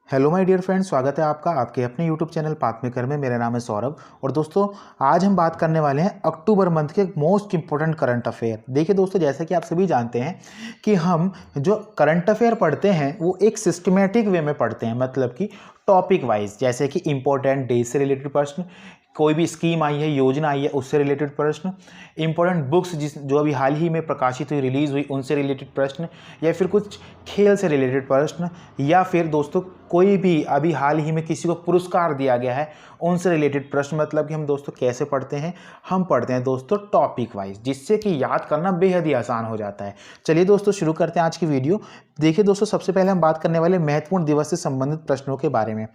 Hello my dear friends, स्वागत है आपका आपके अपने यूट्यूब चैनल पाथ मेकर में। मेरा नाम है सौरभ और दोस्तों आज हम बात करने वाले हैं अक्टूबर मंथ के मोस्ट इंपॉर्टेंट करंट अफेयर। देखिए दोस्तों, जैसे कि आप सभी जानते हैं कि हम जो करंट अफेयर पढ़ते हैं वो एक सिस्टमेटिक वे में पढ़ते हैं, मतलब कि टॉपिक वाइज। जैसे कि इंपॉर्टेंट डेज से रिलेटेड प्रश्न, कोई भी स्कीम आई है, योजना आई है, उससे रिलेटेड प्रश्न, इंपॉर्टेंट बुक्स जो अभी हाल ही में प्रकाशित हुई, रिलीज हुई, उनसे रिलेटेड प्रश्न, या फिर कुछ खेल से रिलेटेड प्रश्न, या फिर दोस्तों कोई भी अभी हाल ही में किसी को पुरस्कार दिया गया है उनसे रिलेटेड प्रश्न। मतलब कि हम दोस्तों कैसे पढ़ते हैं, हम पढ़ते हैं दोस्तों टॉपिक वाइज, जिससे कि याद करना बेहद ही आसान हो जाता है। चलिए दोस्तों शुरू करते हैं आज की वीडियो। देखिए दोस्तों, सबसे पहले हम बात करने वाले महत्वपूर्ण दिवस से संबंधित प्रश्नों के बारे में।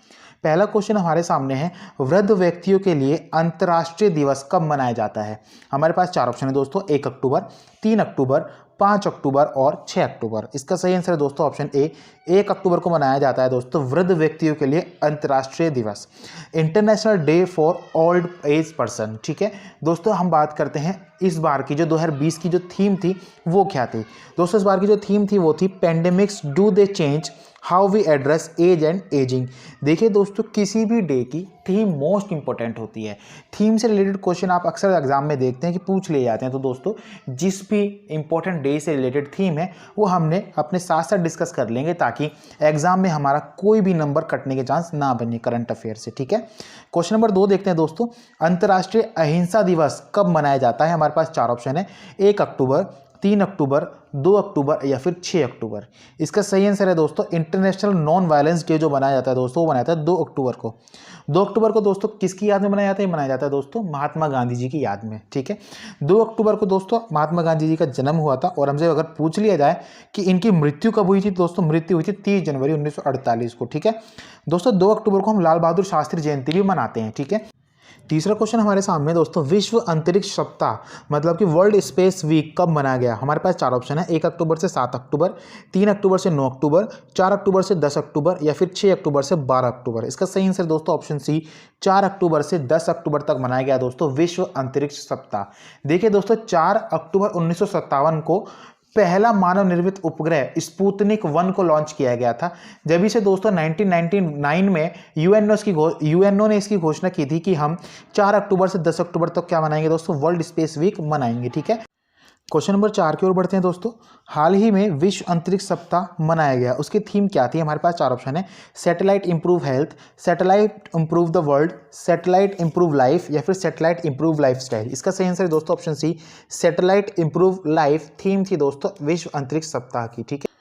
पहला क्वेश्चन हमारे सामने है, वृद्ध व्यक्तियों के लिए अंतर्राष्ट्रीय दिवस कब मनाया जाता है? हमारे पास चार ऑप्शन है दोस्तों, 1 अक्टूबर, 3 अक्टूबर, 5 अक्टूबर और 6 अक्टूबर। इसका सही आंसर है दोस्तों ऑप्शन ए, 1 अक्टूबर को मनाया जाता है दोस्तों वृद्ध व्यक्तियों के लिए अंतर्राष्ट्रीय दिवस, international day for old age person. ठीक है दोस्तों, हम बात करते हैं इस बार की जो 2020 की जो थीम थी वो क्या थी। दोस्तों इस बार की जो थीम थी वो थी pandemics do they change how we address age and ageing. देखिए दोस्तों, किसी भी डे की थीम मोस्ट इंपॉर्टेंट होती है। थीम से रिलेटेड क्वेश्चन आप अक्सर एग्जाम में देखते हैं कि पूछ लिए जाते हैं। तो दोस्तों जिस भी इंपॉर्टेंट डे से रिलेटेड थीम है वो हमने अपने साथ साथ डिस्कस कर लेंगे, ताकि एग्जाम में हमारा कोई भी नंबर कटने के चांस ना बने करंट अफेयर से। ठीक है, क्वेश्चन नंबर 2 देखते हैं दोस्तों, अंतर्राष्ट्रीय अहिंसा दिवस कब मनाया जाता है? हमारे पास चार ऑप्शन है, 1 अक्टूबर, 3 अक्टूबर, 2 अक्टूबर या फिर 6 अक्टूबर। इसका सही आंसर है दोस्तों इंटरनेशनल नॉन वायलेंस डे जो मनाया जाता है दोस्तों वो मनाया जाता है 2 अक्टूबर को। 2 अक्टूबर को दोस्तों किसकी याद में मनाया जाता है? मनाया जाता है दोस्तों महात्मा गांधी जी की याद में। ठीक है, 2 अक्टूबर को दोस्तों महात्मा गांधी जी का जन्म हुआ था। और हमसे अगर पूछ लिया जाए कि इनकी मृत्यु कब हुई थी, दोस्तों मृत्यु हुई थी 30 जनवरी 1948 को। ठीक है दोस्तों, 2 अक्टूबर को हम लाल बहादुर शास्त्री जयंती भी मनाते हैं। ठीक है, तीसरा क्वेश्चन हमारे सामने दोस्तों, विश्व अंतरिक्ष सप्ताह मतलब कि वर्ल्ड स्पेस वीक कब मनाया गया? हमारे पास चार ऑप्शन है, 1 अक्टूबर से 7 अक्टूबर, 3 अक्टूबर से 9 अक्टूबर, 4 अक्टूबर से 10 अक्टूबर या फिर 6 अक्टूबर से 12 अक्टूबर। इसका सही आंसर दोस्तों ऑप्शन सी, 4 अक्टूबर से 10 अक्टूबर तक मनाया गया दोस्तों विश्व अंतरिक्ष सप्ताह। देखिए दोस्तों, 4 अक्टूबर 1957 को पहला मानव निर्मित उपग्रह स्पुतनिक 1 को लॉन्च किया गया था। जब इसे दोस्तों 1999 में यूएनओ ने इसकी घोषणा की थी कि हम 4 अक्टूबर से 10 अक्टूबर तक क्या मनाएंगे दोस्तों, वर्ल्ड स्पेस वीक मनाएंगे। ठीक है, क्वेश्चन नंबर 4 की ओर बढ़ते हैं दोस्तों। हाल ही में विश्व अंतरिक्ष सप्ताह मनाया गया, उसकी थीम क्या थी? हमारे पास चार ऑप्शन है, satellite improve health, satellite improve the world, satellite improve life या फिर सैटेलाइट इंप्रूव लाइफस्टाइल। इसका सही आंसर है दोस्तों option C, satellite improve life theme थी दोस्तों विश्व अंतरिक्ष सप्ताह की। ठीक है,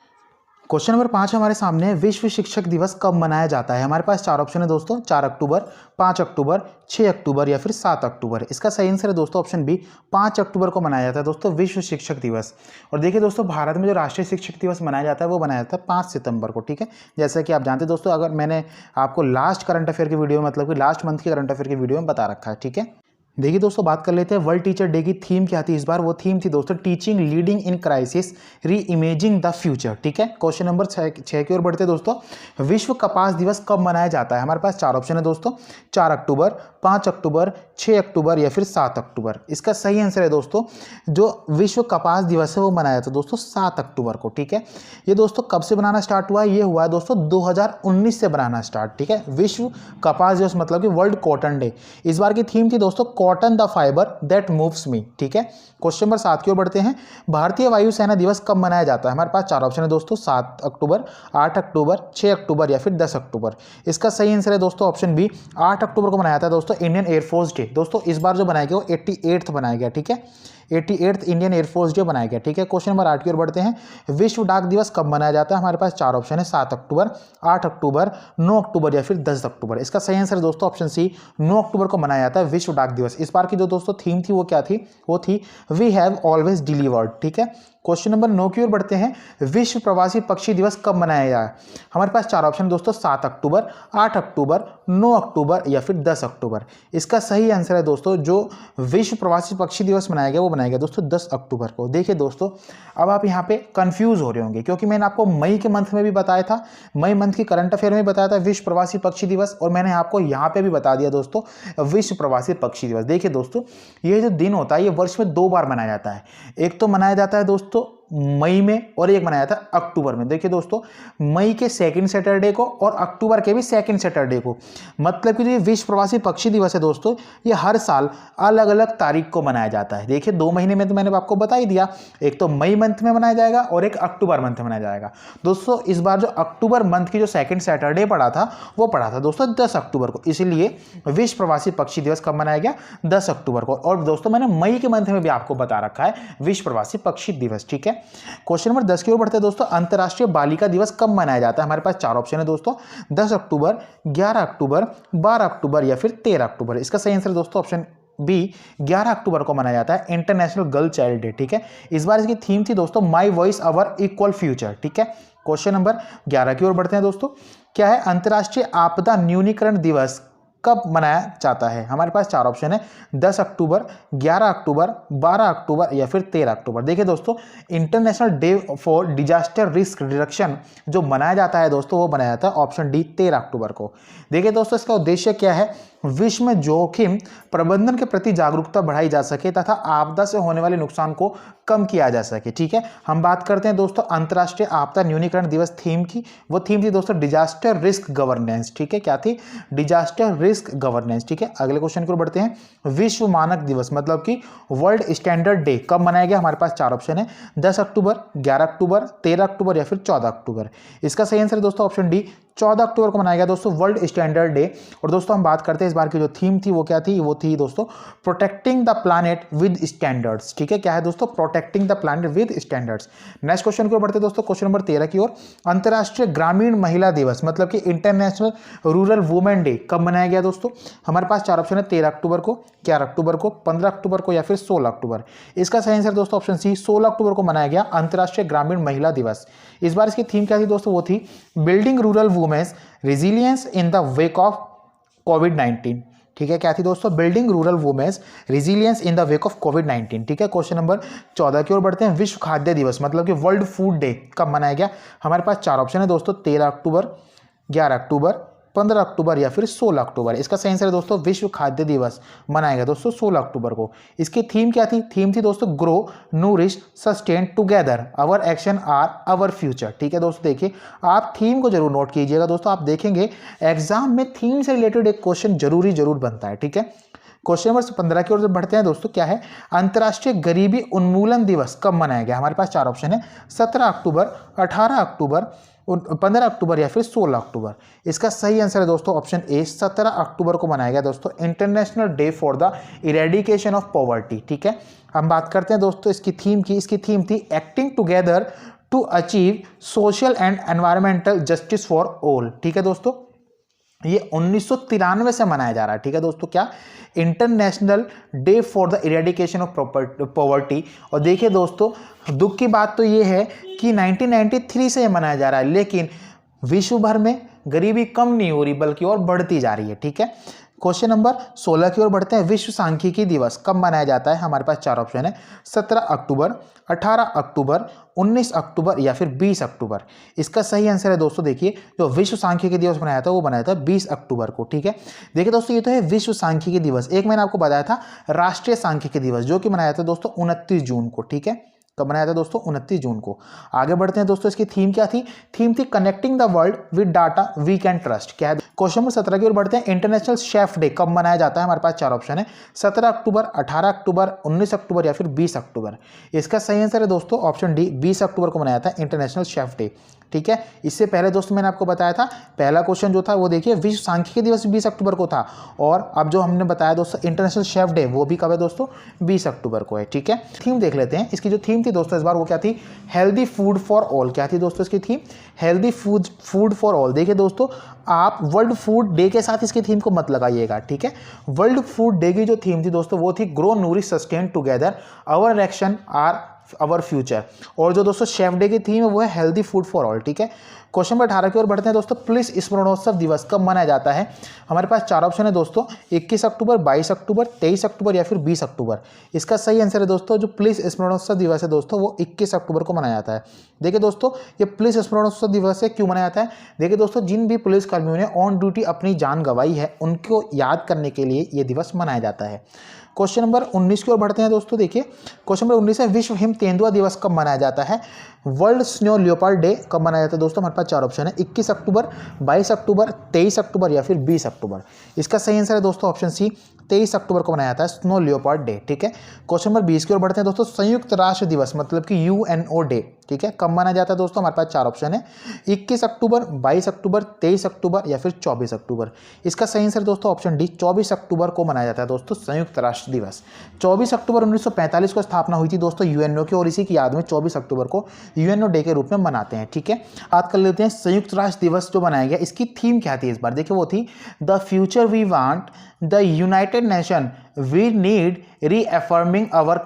क्वेश्चन नंबर 5 हमारे सामने है, विश्व शिक्षक दिवस कब मनाया जाता है? हमारे पास चार ऑप्शन है दोस्तों, 4 अक्टूबर, 5 अक्टूबर, 6 अक्टूबर या फिर 7 अक्टूबर। इसका सही आंसर है दोस्तों ऑप्शन बी, 5 अक्टूबर को मनाया जाता है दोस्तों विश्व शिक्षक दिवस। और देखिए दोस्तों, भारत में जो राष्ट्रीय शिक्षक दिवस मनाया जाता है वो मनाया जाता है 5 सितंबर को। ठीक है, जैसा कि आप जानते हैं दोस्तों, अगर मैंने आपको लास्ट करंट अफेयर की वीडियो मतलब कि लास्ट मंथ की करंट अफेयर की वीडियो में बता रखा है। ठीक है, देखिए दोस्तों, बात कर लेते हैं वर्ल्ड टीचर डे की थीम क्या थी इस बार। वो थीम थी दोस्तों टीचिंग लीडिंग इन क्राइसिस री इमेजिंग द फ्यूचर। ठीक है, क्वेश्चन नंबर 6 की ओर बढ़ते हैं दोस्तों, विश्व कपास दिवस कब मनाया जाता है? हमारे पास चार ऑप्शन है दोस्तों, 4 अक्टूबर, 5 अक्टूबर, 6 अक्टूबर या फिर 7 अक्टूबर। इसका सही आंसर है दोस्तों, जो विश्व कपास दिवस है वो मनाया था दोस्तों 7 अक्टूबर को। ठीक है, ये दोस्तों कब से बनाना स्टार्ट हुआ है? ये हुआ है दोस्तों 2019 से बनाना स्टार्ट। ठीक है, विश्व कपास दिवस मतलब कि वर्ल्ड कॉटन डे। इस बार की थीम थी दोस्तों cotton the fibre that moves me. ठीक है, क्वेश्चन नंबर 7 की ओर बढ़ते हैं, भारतीय वायुसेना दिवस कब मनाया जाता है? हमारे पास चार ऑप्शन है दोस्तों, 7 अक्टूबर, 8 अक्टूबर, 6 अक्टूबर या फिर 10 अक्टूबर। इसका सही आंसर है दोस्तों ऑप्शन बी, 8 अक्टूबर को मनाया जाता है दोस्तों इंडियन एयरफोर्स डे। दोस्तों इस बार जो बनाया गया वो 88th बनाया गया। ठीक है, 88th इंडियन एयरफोर्स डे बनाया गया। ठीक है, क्वेश्चन नंबर 8 की ओर बढ़ते हैं, विश्व डाक दिवस कब मनाया जाता है? हमारे पास चार ऑप्शन है, 7 अक्टूबर, 8 अक्टूबर, 9 अक्टूबर या फिर 10 अक्टूबर। इसका सही आंसर है दोस्तों ऑप्शन सी, 9 अक्टूबर को मनाया जाता है विश्व डाक दिवस। इस बार की जो दोस्तों थीम थी वो क्या थी? वो थी वी हैव ऑलवेज डिलीवर्ड। ठीक है, क्वेश्चन नंबर 9 की ओर बढ़ते हैं, विश्व प्रवासी पक्षी दिवस कब मनाया जाए? हमारे पास चार ऑप्शन दोस्तों, 7 अक्टूबर, 8 अक्टूबर, 9 अक्टूबर या फिर 10 अक्टूबर। इसका सही आंसर है दोस्तों, जो विश्व प्रवासी पक्षी दिवस मनाया गया वो मनाया गया दोस्तों 10 अक्टूबर को। देखिए दोस्तों, अब आप यहाँ पे कंफ्यूज हो रहे होंगे क्योंकि मैंने आपको मई के मंथ में भी बताया था, मई मंथ की करंट अफेयर में बताया था विश्व प्रवासी पक्षी दिवस, और मैंने आपको यहाँ पे भी बता दिया दोस्तों विश्व प्रवासी पक्षी दिवस। देखिए दोस्तों, ये जो दिन होता है ये वर्ष में 2 बार मनाया जाता है। एक तो मनाया जाता है दोस्तों मई में और एक मनाया था अक्टूबर में। देखिए दोस्तों, मई के सेकंड सैटरडे को और अक्टूबर के भी सेकंड सैटरडे को। मतलब कि जो ये विश्व प्रवासी पक्षी दिवस है दोस्तों, ये हर साल अलग अलग तारीख को मनाया जाता है। देखिए 2 महीने में तो मैंने आपको बता ही दिया, एक तो मई मंथ में मनाया जाएगा और एक अक्टूबर मंथ में मनाया जाएगा। दोस्तों इस बार जो अक्टूबर मंथ की जो सेकंड सैटरडे पड़ा था वो पड़ा था दोस्तों 10 अक्टूबर को, इसलिए विश्व प्रवासी पक्षी दिवस कब मनाया गया? 10 अक्टूबर को। और दोस्तों मैंने मई के मंथ में भी आपको बता रखा है विश्व प्रवासी पक्षी दिवस, ठीक है। क्वेश्चन नंबर 10 की ओर बढ़ते हैं दोस्तों। अंतर्राष्ट्रीय बालिका दिवस कब मनाया जाता है? हमारे पास 4 ऑप्शन है दोस्तों, 10 अक्टूबर, 11 अक्टूबर, 12 अक्टूबर या फिर 13 अक्टूबर। इसका सही आंसर दोस्तों ऑप्शन बी 11 अक्टूबर को मनाया जाता है, इंटरनेशनल गर्ल चाइल्ड डे, ठीक है। इस बार इसकी थीम थी दोस्तों my voice our equal future, ठीक है। क्वेश्चन नंबर 11 की ओर बढ़ते हैं दोस्तों। क्या है अंतर्राष्ट्रीय आपदा न्यूनीकरण दिवस कब मनाया जाता है? हमारे पास 4 ऑप्शन है, 10 अक्टूबर, 11 अक्टूबर, 12 अक्टूबर या फिर 13 अक्टूबर। देखिए दोस्तों, international day for disaster risk reduction जो मनाया जाता है दोस्तों, वो मनाया जाता है ऑप्शन डी 13 अक्टूबर को। देखिए दोस्तों, इसका उद्देश्य क्या है? विश्व में जोखिम प्रबंधन के प्रति जागरूकता बढ़ाई जा सके तथा आपदा से होने वाले नुकसान को कम किया जा सके, ठीक है। हम बात करते हैं दोस्तों अंतर्राष्ट्रीय आपदा न्यूनीकरण दिवस थीम की। वो थीम थी दोस्तों डिजास्टर रिस्क गवर्नेंस, ठीक है। क्या थी? डिजास्टर रिस्क गवर्नेंस, ठीक है। अगले क्वेश्चन की ओर बढ़ते हैं। विश्व मानक दिवस मतलब कि वर्ल्ड स्टैंडर्ड डे कब मनाया गया? हमारे पास 4 ऑप्शन है, 10 अक्टूबर, 11 अक्टूबर, 13 अक्टूबर या फिर 14 अक्टूबर। इसका सही आंसर दोस्तों ऑप्शन डी 14 अक्टूबर को मनाया गया दोस्तों वर्ल्ड स्टैंडर्ड डे। और दोस्तों हम बात करते हैं इस बार की जो थीम थी वो क्या थी? वो थी दोस्तों protecting the planet with standards, ठीक है। क्या है दोस्तों? Protecting the planet with standards. Next question की ओर बढ़ते हैं दोस्तों, क्वेश्चन नंबर 13 की ओर। अंतर्राष्ट्रीय ग्रामीण महिला दिवस मतलब कि इंटरनेशनल रूरल वुमेन डे कब मनाया गया दोस्तों? हमारे पास 4 ऑप्शन है, 13 अक्टूबर को, 11 अक्टूबर को, 15 अक्टूबर को या फिर 16 अक्टूबर। इसका सही आंसर दोस्तों ऑप्शन सी 16 अक्टूबर को मनाया गया अंतर्राष्ट्रीय ग्रामीण महिला दिवस। इस बार इसकी थीम क्या थी दोस्तों? वो थी building rural women's resilience in the wake of कोविड-19, ठीक है। क्या थी दोस्तों? Building rural women's resilience in the wake of कोविड-19, ठीक है। क्वेश्चन नंबर 14 की ओर बढ़ते हैं। विश्व खाद्य दिवस मतलब कि वर्ल्ड फूड डे कब मनाया गया? हमारे पास 4 ऑप्शन है दोस्तों, 13 अक्टूबर, 11 अक्टूबर, 15 अक्टूबर या फिर 16 अक्टूबर। इसका सही आंसर है दोस्तों विश्व खाद्य दिवस मनाया गया दोस्तों 16 अक्टूबर को। इसकी थीम क्या थी? थीम थी दोस्तों grow nourish sustain together our action are our future, ठीक है दोस्तों। देखिए आप थीम को जरूर नोट कीजिएगा दोस्तों, आप देखेंगे एग्जाम में थीम से रिलेटेड एक क्वेश्चन जरूर बनता है, ठीक है। क्वेश्चन नंबर 15 की ओर बढ़ते हैं दोस्तों। क्या है अंतर्राष्ट्रीय गरीबी उन्मूलन दिवस कब मनाया गया? हमारे पास 4 ऑप्शन है, 17 अक्टूबर, 18 अक्टूबर, 15 अक्टूबर या फिर 16 अक्टूबर। इसका सही आंसर है दोस्तों ऑप्शन ए 17 अक्टूबर को मनाया गया दोस्तों international day for the eradication of poverty, ठीक है। हम बात करते हैं दोस्तों इसकी थीम की। इसकी थीम थी acting together to achieve social and environmental justice for all, ठीक है दोस्तों। ये 1993 से मनाया जा रहा है, ठीक है दोस्तों। क्या? International day for the eradication of poverty. और देखिए दोस्तों दुख की बात तो ये है कि 1993 से ये मनाया जा रहा है, लेकिन विश्व भर में गरीबी कम नहीं हो रही बल्कि और बढ़ती जा रही है, ठीक है। क्वेश्चन नंबर 16 की ओर बढ़ते हैं। विश्व सांख्यिकी दिवस कब मनाया जाता है? हमारे पास 4 ऑप्शन है, 17 अक्टूबर, 18 अक्टूबर, 19 अक्टूबर या फिर 20 अक्टूबर। इसका सही आंसर है दोस्तों देखिए जो विश्व सांख्यिकी दिवस बनाया था वो बनाया था 20 अक्टूबर को, ठीक है। देखिए दोस्तों ये तो है विश्व सांख्यिकी दिवस। एक मैंने आपको बताया था राष्ट्रीय सांख्यिकी दिवस जो कि मनाया था दोस्तों 29 जून को, ठीक है। कब बनाया था दोस्तों? 29 जून को। आगे बढ़ते हैं दोस्तों, इसकी थीम क्या थी? थीम थी connecting the world with data we can trust. क्या है? क्वेश्चन नंबर 17 की ओर बढ़ते हैं। इंटरनेशनल शेफ डे कब मनाया जाता है? हमारे पास 4 ऑप्शन है, 17 अक्टूबर, 18 अक्टूबर, 19 अक्टूबर या फिर 20 अक्टूबर। इसका सही आंसर है दोस्तों ऑप्शन डी 20 अक्टूबर को मनाया था इंटरनेशनल शेफ डे, ठीक है। इससे पहले दोस्तों मैंने आपको बताया था पहला क्वेश्चन जो था वो देखिए विश्व सांख्यिकी दिवस 20 अक्टूबर को था, और अब जो हमने बताया दोस्तों इंटरनेशनल शेफ डे वो भी कब है दोस्तों? 20 अक्टूबर को है, ठीक है। थीम देख लेते हैं। इसकी जो थीम थी दोस्तों इस बार वो क्या थी? Healthy food for all. क्या थी दोस्तों इसकी theme? Healthy food for all. देखिए दोस्तों आप वर्ल्ड फूड डे के साथ इसकी थीम को मत लगाइएगा, ठीक है। वर्ल्ड फूड डे की जो थीम थी दोस्तों वो थी grow nourish sustain together our action are our future. और जो दोस्तों शेफ डे की थीम है वो है हेल्दी फूड फॉर ऑल, ठीक है। क्वेश्चन नंबर 18 की ओर बढ़ते हैं दोस्तों। पुलिस स्मरणोत्सव दिवस कब मनाया जाता है? हमारे पास 4 ऑप्शन है दोस्तों, 21 अक्टूबर, 22 अक्टूबर, 23 अक्टूबर या फिर 20 अक्टूबर। इसका सही आंसर है दोस्तों, जो पुलिस स्मरणोत्सव दिवस है दोस्तों वो 21 अक्टूबर को मनाया जाता है। देखिए दोस्तों, ये पुलिस स्मरणोत्सव दिवस है, क्यों मनाया जाता है? देखिए दोस्तों, जिन भी पुलिस कर्मियों ने ऑन ड्यूटी अपनी जान गंवाई है उनको याद करने के लिए ये दिवस मनाया जाता है। क्वेश्चन नंबर 19 की ओर बढ़ते हैं दोस्तों। देखिए क्वेश्चन नंबर 19 है, विश्व हिम तेंदुआ दिवस कब मनाया जाता है? वर्ल्ड स्नो लियोपार्ड डे कब मनाया जाता है दोस्तों? हमारे पास 4 ऑप्शन है, 21 अक्टूबर, 22 अक्टूबर, 23 अक्टूबर या फिर 20 अक्टूबर। इसका सही आंसर है दोस्तों ऑप्शन सी, 23 अक्टूबर को मनाया जाता है स्नो लियोपार्ड डे। ठीक है, क्वेश्चन नंबर 20 की ओर बढ़ते हैं दोस्तों। संयुक्त राष्ट्र दिवस मतलब कि UNO डे, ठीक है, कब मनाया जाता है दोस्तों? हमारे पास 4 ऑप्शन है, 21 अक्टूबर, 22 अक्टूबर, 23 अक्टूबर या फिर 24 अक्टूबर। इसका सही आंसर दोस्तों ऑप्शन डी, 24 अक्टूबर को मनाया जाता है दोस्तों संयुक्त राष्ट्र दिवस। 24 अक्टूबर 1945 को स्थापना हुई थी दोस्तों UNO की, और इसी की याद में 24 अक्टूबर को UNO डे के रूप में मनाते हैं। ठीक है, बात कर लेते हैं संयुक्त राष्ट्र दिवस जो मनाया गया, इसकी थीम क्या थी इस बार? देखिए वो थी the future we want the United Nation we need reaffirming our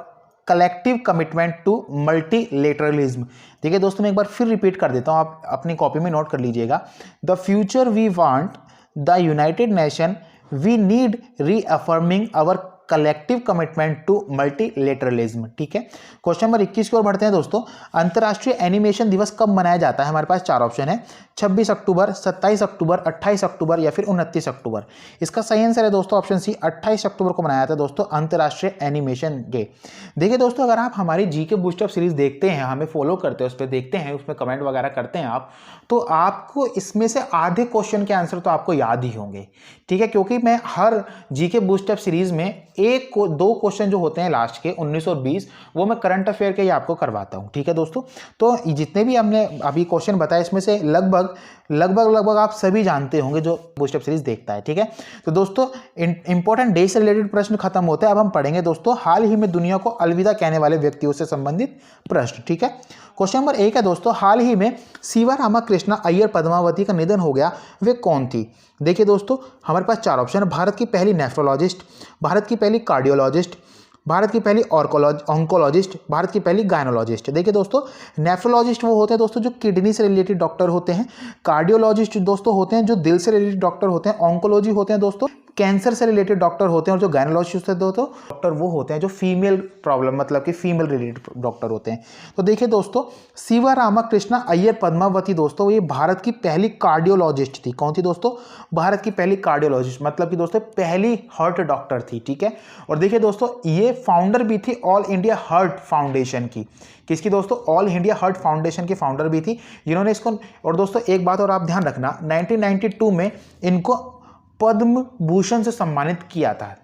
collective commitment to multilateralism. देखिए दोस्तों, मैं एक बार फिर रिपीट कर देता हूं, आप अपनी कॉपी में नोट कर लीजिएगा। The future we want the United Nation we need reaffirming our collective commitment to multilateralism. ठीक है, क्वेश्चन नंबर 21 की ओर बढ़ते हैं दोस्तों। अंतर्राष्ट्रीय एनिमेशन दिवस कब मनाया जाता है? हमारे पास 4 ऑप्शन है, 26 अक्टूबर, 27 अक्टूबर, 28 अक्टूबर या फिर 29 अक्टूबर। इसका सही आंसर है दोस्तों ऑप्शन सी, 28 अक्टूबर को मनाया जाता है दोस्तों अंतर्राष्ट्रीय एनिमेशन डे। देखिए दोस्तों, अगर आप हमारी जीके बूस्टअप सीरीज देखते हैं, हमें फॉलो करते हैं, उस पर देखते हैं, उसमें कमेंट वगैरह करते हैं आप, तो आपको इसमें से आधे क्वेश्चन के आंसर तो आपको याद ही होंगे। ठीक है, क्योंकि मैं हर जीके बूस्टअप सीरीज में 1-2 क्वेश्चन जो होते हैं लास्ट के 19 और 20 वो मैं करंट अफेयर के ही आपको करवाता हूं। ठीक है दोस्तों, तो जितने भी हमने अभी क्वेश्चन बताए इसमें से लगभग आप सभी जानते होंगे जो बूस्टअप सीरीज देखता है। ठीक है, तो दोस्तों इंपॉर्टेंट डे से रिलेटेड प्रश्न खत्म होते हैं। अब हम पढ़ेंगे दोस्तों हाल ही में दुनिया को अलविदा कहने वाले व्यक्तियों से संबंधित प्रश्न। ठीक है, क्वेश्चन नंबर 1 है दोस्तों, हाल ही में सीवा रामाकृष्णा अय्यर पद्मावती का निधन हो गया, वे कौन थी? देखिए दोस्तों, हमारे पास 4 ऑप्शन है, भारत की पहली नेफ्रोलॉजिस्ट, भारत की पहली कार्डियोलॉजिस्ट, भारत की पहली ऑन्कोलॉजिस्ट, भारत की पहली गायनोलॉजिस्ट। देखिए दोस्तों, नेफ्रोलॉजिस्ट वो होते हैं दोस्तों जो किडनी से रिलेटेड डॉक्टर होते हैं, कार्डियोलॉजिस्ट दोस्तों होते हैं जो दिल से रिलेटेड डॉक्टर होते हैं, ऑन्कोलॉजी होते हैं दोस्तों कैंसर से रिलेटेड डॉक्टर होते हैं, और जो गायनोलॉजिस्ट होते हैं डॉक्टर वो होते हैं जो फीमेल प्रॉब्लम मतलब कि फीमेल रिलेटेड डॉक्टर होते हैं। तो देखिए दोस्तों, सीवा रामाकृष्णा अय्यर पद्मावती दोस्तों ये भारत की पहली कार्डियोलॉजिस्ट थी। कौन थी दोस्तों? भारत की पहली कार्डियोलॉजिस्ट, मतलब कि दोस्तों पहली हार्ट डॉक्टर थी। ठीक है, और देखिए दोस्तों ये फाउंडर भी थी ऑल इंडिया हार्ट फाउंडेशन की। किसकी दोस्तों? ऑल इंडिया हार्ट फाउंडेशन की फाउंडर भी थी, जिन्होंने इसको, और दोस्तों एक बात और आप ध्यान रखना, 1992 में इनको पद्म भूषण से सम्मानित किया था।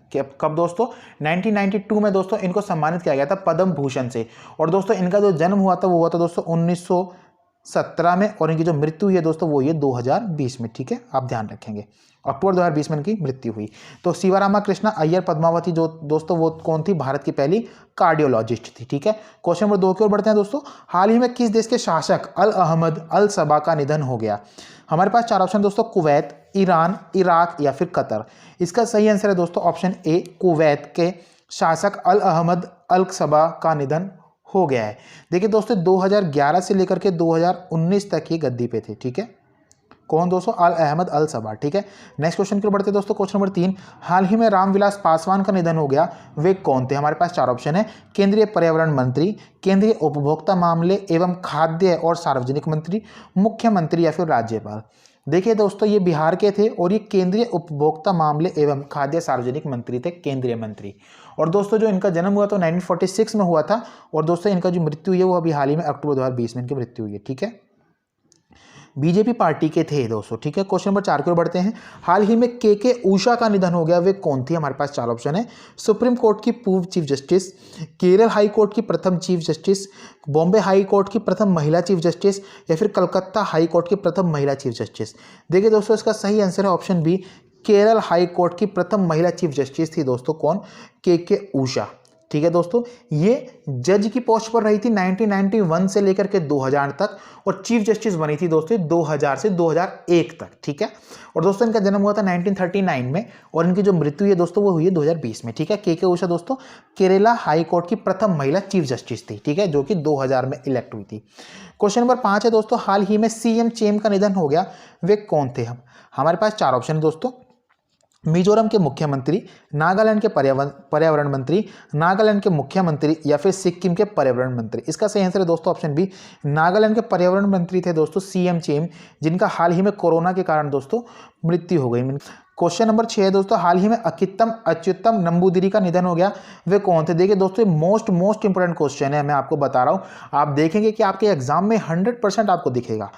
कब दोस्तों? 1992 में दोस्तों इनको सम्मानित किया गया था पद्म भूषण से। और दोस्तों इनका जो जन्म हुआ था वो हुआ था दोस्तों 1917 में, और इनकी जो मृत्यु हुई है दोस्तों वो ये 2020 में। ठीक है, आप ध्यान रखेंगे, अक्टूबर 2020 में इनकी मृत्यु हुई। तो सीवा रामाकृष्णा अय्यर पद्मावती जो दोस्तों वो कौन थी? भारत की पहली कार्डियोलॉजिस्ट थी। ठीक है, क्वेश्चन नंबर 2 की ओर बढ़ते हैं दोस्तों। हाल ही में किस देश के शासक अल अहमद अल सबा का निधन हो गया? हमारे पास 4 ऑप्शन दोस्तों, कुवैत, ईरान, इराक या फिर कतर। इसका सही आंसर है दोस्तों ऑप्शन ए, कुवैत के शासक अल अहमद अल सबा का निधन हो गया है। देखिए दोस्तों 2011 से लेकर के 2019 तक ये गद्दी पे थे। ठीक है, कौन दोस्तों? अल अहमद अल सबा। ठीक है, नेक्स्ट क्वेश्चन की ओर बढ़ते हैं दोस्तों। क्वेश्चन नंबर 3, हाल ही में रामविलास पासवान का निधन हो गया, वे कौन थे? हमारे पास 4 ऑप्शन है, केंद्रीय पर्यावरण मंत्री, केंद्रीय उपभोक्ता मामले एवं खाद्य और सार्वजनिक मंत्री, मुख्यमंत्री या फिर राज्यपाल। देखिए दोस्तों ये बिहार के थे और ये केंद्रीय उपभोक्ता मामले एवं खाद्य सार्वजनिक मंत्री थे, केंद्रीय मंत्री। और दोस्तों जो इनका जन्म हुआ तो 1946 में हुआ था, और दोस्तों इनका जो मृत्यु हुई है वो अभी हाल ही में अक्टूबर 2020 में इनकी मृत्यु हुई है। ठीक है, बीजेपी पार्टी के थे दोस्तों। ठीक है, क्वेश्चन नंबर 4 की ओर बढ़ते हैं। हाल ही में के उषा का निधन हो गया, वे कौन थी? हमारे पास 4 ऑप्शन है, सुप्रीम कोर्ट की पूर्व chief justice, Kerala high court की प्रथम chief justice, Bombay high court की प्रथम महिला चीफ जस्टिस या फिर कलकत्ता हाई कोर्ट की प्रथम महिला चीफ जस्टिस। देखिए दोस्तों इसका सही आंसर है option B, Kerala high court की प्रथम महिला चीफ जस्टिस थी दोस्तों। कौन? के उषा। ठीक है दोस्तों, ये जज की पोस्ट पर रही थी 1991 से लेकर के 2000 तक, और चीफ जस्टिस बनी थी दोस्तों 2000 से 2001 तक। ठीक है, और दोस्तों इनका जन्म हुआ था 1939 में, और इनकी जो मृत्यु है दोस्तों वो हुई है 2020 में। ठीक है, के उषा दोस्तों केरला हाई कोर्ट की प्रथम महिला चीफ जस्टिस थी। ठीक है, जो कि 2000 में इलेक्ट हुई थी। क्वेश्चन नंबर 5 है दोस्तों, हाल ही में सीएम चेम का निधन हो गया, वे कौन थे? हमारे पास 4 ऑप्शन है दोस्तों। मिजोरम के मुख्यमंत्री, नागालैंड के पर्यावरण मंत्री, नागालैंड के मुख्यमंत्री, या फिर सिक्किम के पर्यावरण मंत्री। इसका सही आंसर है दोस्तों ऑप्शन बी, नागालैंड के पर्यावरण मंत्री थे दोस्तों सीएम चेम, जिनका हाल ही में कोरोना के कारण दोस्तों मृत्यु हो गई। क्वेश्चन नंबर 6 है दोस्तों, हाल ही में अकित्तम अच्युतम नंबूदिरी का निधन हो गया, वे कौन थे? देखिए दोस्तों मोस्ट इंपोर्टेंट क्वेश्चन है, मैं आपको बता रहा हूं, आप देखेंगे कि आपके एग्जाम में 100% आपको दिखेगा।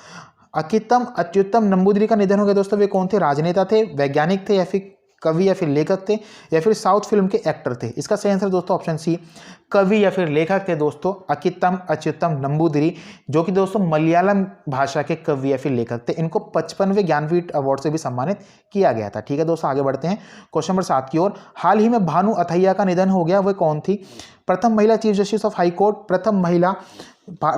अकित्तम अच्युतम नंबूदिरी का निधन हो गया दोस्तों, वे कौन थे? राजनेता थे, वैज्ञानिक थे, या फिर कवि, या फिर लेखक थे, या फिर साउथ फिल्म के एक्टर थे? इसका सही आंसर दोस्तों ऑप्शन सी, कवि या फिर लेखक थे दोस्तों अकित्तम अच्युतम नंबूदिरी, जो कि दोस्तों मलयालम भाषा के कवि या फिर लेखक थे। इनको 55वें ज्ञानपीठ अवार्ड से भी सम्मानित किया गया था। ठीक है दोस्तों, आगे बढ़ते हैं क्वेश्चन नंबर 7 की ओर। हाल ही में भानु अथैया का निधन हो गया, वह कौन थी? प्रथम महिला chief justice of high court,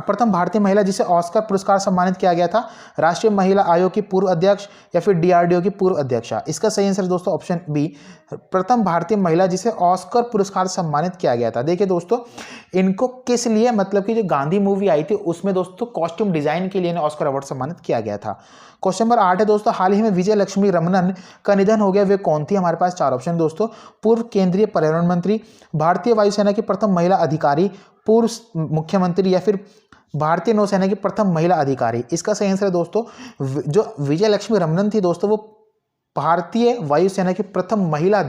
प्रथम भारतीय महिला जिसे ऑस्कर पुरस्कार सम्मानित किया गया था, राष्ट्रीय महिला आयोग की पूर्व अध्यक्ष, या फिर डीआरडीओ की पूर्व अध्यक्षा? इसका सही आंसर दोस्तों ऑप्शन बी, प्रथम भारतीय महिला जिसे ऑस्कर पुरस्कार सम्मानित किया गया था। देखिए दोस्तों इनको किस लिए, मतलब कि जो गांधी मूवी आई थी उसमें दोस्तों कॉस्ट्यूम डिजाइन के लिए ऑस्कर अवार्ड सम्मानित किया गया था। क्वेश्चन नंबर 8 है दोस्तों, हाल ही में विजय लक्ष्मी रमनन का निधन हो गया, वे कौन थी? हमारे पास 4 ऑप्शन दोस्तों, पूर्व केंद्रीय पर्यावरण मंत्री, भारतीय वायुसेना की प्रथम महिला अधिकारी, पूर्व मुख्यमंत्री, या फिर भारतीय नौसेना की प्रथम महिला अधिकारी? इसका सही आंसर है दोस्तों, जो विजय लक्ष्मी रमनन थी दोस्तों वो भारतीय वायुसेना की प्रथम महिला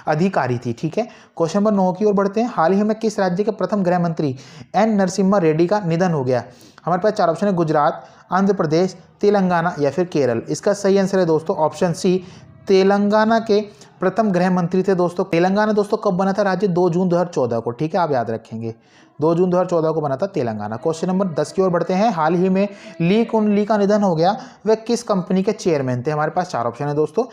अधिकारी थी। ठीक है, क्वेश्चन नंबर 9 की ओर बढ़ते हैं। हाल ही में किस राज्य के प्रथम गृह मंत्री एन नरसिम्हा रेड्डी का निधन हो गया? हमारे पास 4 ऑप्शन है, गुजरात, आंध्र प्रदेश, तेलंगाना, या फिर केरल? इसका सही आंसर है दोस्तों ऑप्शन सी, तेलंगाना के प्रथम गृह मंत्री थे दोस्तों। तेलंगाना दोस्तों कब बना था राज्य? 2 जून 2014 को। ठीक है, आप याद रखेंगे 2 जून 2014 को बना था तेलंगाना। क्वेश्चन नंबर 10 की ओर बढ़ते हैं। हाल ही में ली कुन ली का निधन हो गया, वे किस कंपनी के चेयरमैन थे? हमारे पास 4 ऑप्शन है दोस्तों,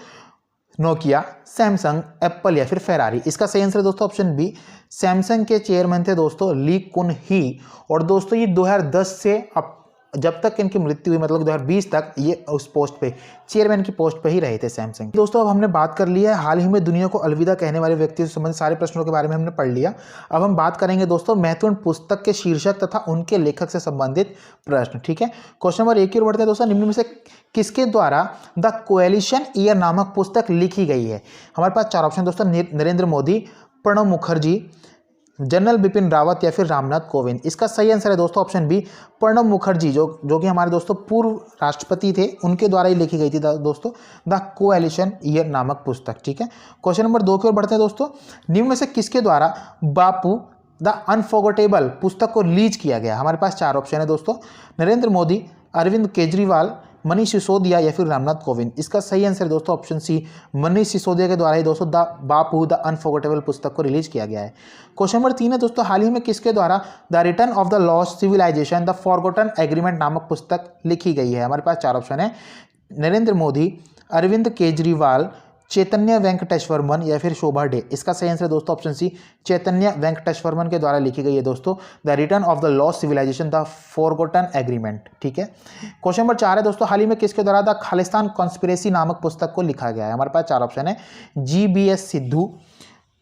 नोकिया, सैमसंग, एप्पल, या फिर फेरारी? इसका सही आंसर है दोस्तों ऑप्शन बी, सैमसंग के चेयरमैन थे दोस्तों ली कुन ही। और दोस्तों ये 2010 से अब जब तक इनकी मृत्यु हुई, मतलब 2020 तक, ये उस पोस्ट पे, चेयरमैन की पोस्ट पे ही रहे थे सैमसंग। दोस्तों अब हमने बात कर ली है हाल ही में दुनिया को अलविदा कहने वाले व्यक्ति से संबंधित सारे प्रश्नों के बारे में हमने पढ़ लिया। अब हम बात करेंगे दोस्तों महत्वपूर्ण पुस्तक के शीर्षक तथा उनके लेखक से संबंधित प्रश्न। ठीक है, क्वेश्चन नंबर 1 की ओर बढ़ते हैं दोस्तों, निम्न में से किसके द्वारा द कोएलिशन ईयर नामक पुस्तक लिखी गई है? हमारे पास 4 ऑप्शन दोस्तों, नरेंद्र मोदी, प्रणब मुखर्जी, जनरल बिपिन रावत, या फिर रामनाथ कोविंद? इसका सही आंसर है दोस्तों ऑप्शन बी, प्रणब मुखर्जी, जो कि हमारे दोस्तों पूर्व राष्ट्रपति थे, उनके द्वारा ही लिखी गई थी दोस्तों द कोएलिशन ईयर नामक पुस्तक। ठीक है, क्वेश्चन नंबर 2 की ओर बढ़ते हैं दोस्तों, निम्न में से किसके द्वारा बापू द अनफॉरगेटेबल पुस्तक को रिलीज किया गया? हमारे पास 4 ऑप्शन है दोस्तों, नरेंद्र मोदी, अरविंद केजरीवाल, मनीष सिसोदिया, या फिर रामनाथ कोविंद? इसका सही आंसर है दोस्तों ऑप्शन सी, मनीष सिसोदिया के द्वारा ही दोस्तों द बापू द अनफॉरगेटेबल पुस्तक को रिलीज किया गया है। क्वेश्चन नंबर 3 है दोस्तों, हाल ही में किसके द्वारा the return of the lost civilization the forgotten agreement नामक पुस्तक लिखी गई है? हमारे पास 4 ऑप्शन है, नरेंद्र मोदी, अरविंद केजरीवाल, चैतन्य वेंकटेश्वरमन, या फिर शोभा डे? इसका सही आंसर है दोस्तों ऑप्शन सी, चैतन्य वेंकटेश्वरमन के द्वारा लिखी गई है दोस्तों the return of the lost civilization the forgotten agreement. ठीक है, क्वेश्चन नंबर 4 है दोस्तों, हाल ही में किसके द्वारा द खालिस्तान कॉन्स्पिरेसी नामक पुस्तक को लिखा गया है? हमारे पास 4 ऑप्शन है, GBS सिद्धू,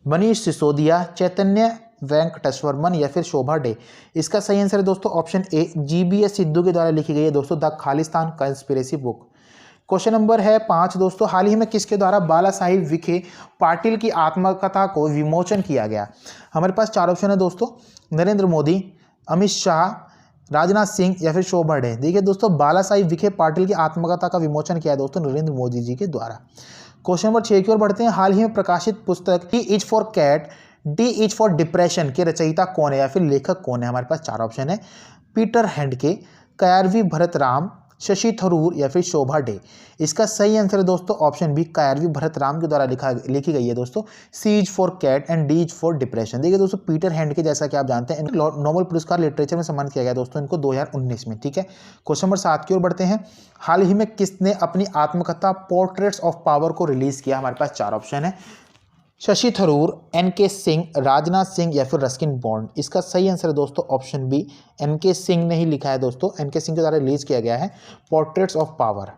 मनीष सिसोदिया, चैतन्य वेंकटेश्वरमन, या फिर शोभा डे? इसका सही आंसर है दोस्तों ऑप्शन ए, GBS सिद्धू के द्वारा लिखी गई है दोस्तों the Khalistan conspiracy book. Question number है 5 दोस्तों, हाल ही में किसके द्वारा बाला साहिब विखे पाटिल की आत्मकथा को विमोचन किया गया? हमारे पास 4 ऑप्शन है दोस्तों, नरेंद्र मोदी, अमित शाह, राजनाथ सिंह, या फिर शोभा डे? देखिए दोस्तों बाला साहिब विखे पाटिल की आत्मकथा का विमोचन किया है दोस्तों नरेंद्र मोदी जी के द्वारा। क्वेश्चन नंबर 6 की ओर बढ़ते हैं। हाल ही में प्रकाशित पुस्तक D is for cat, D is for depression के रचयिता कौन है या फिर लेखक कौन है? हमारे पास 4 ऑप्शन है, पीटर हैंडके, कायरवी भरत राम, शशि थरूर, या फिर शोभा डे? इसका सही आंसर है दोस्तों ऑप्शन बी, कायरवी भरत राम के द्वारा लिखी गई है दोस्तों C is for cat and D is for depression. देखिए दोस्तों पीटर हैंडके जैसा कि आप जानते हैं इनको नोबेल पुरस्कार लिटरेचर में सम्मानित किया गया दोस्तों इनको 2019 में। ठीक है, क्वेश्चन नंबर 7 की ओर बढ़ते हैं। हाल ही में किसने अपनी आत्मकथा पोर्ट्रेट्स ऑफ पावर को रिलीज किया? हमारे पास 4 ऑप्शन है, शशि थरूर, एनके सिंह, राजनाथ सिंह या फिर रस्किन बॉन्ड। इसका सही आंसर है दोस्तों ऑप्शन बी, एनके सिंह ने ही लिखा है दोस्तों। एनके सिंह के द्वारा रिलीज किया गया है portraits of power.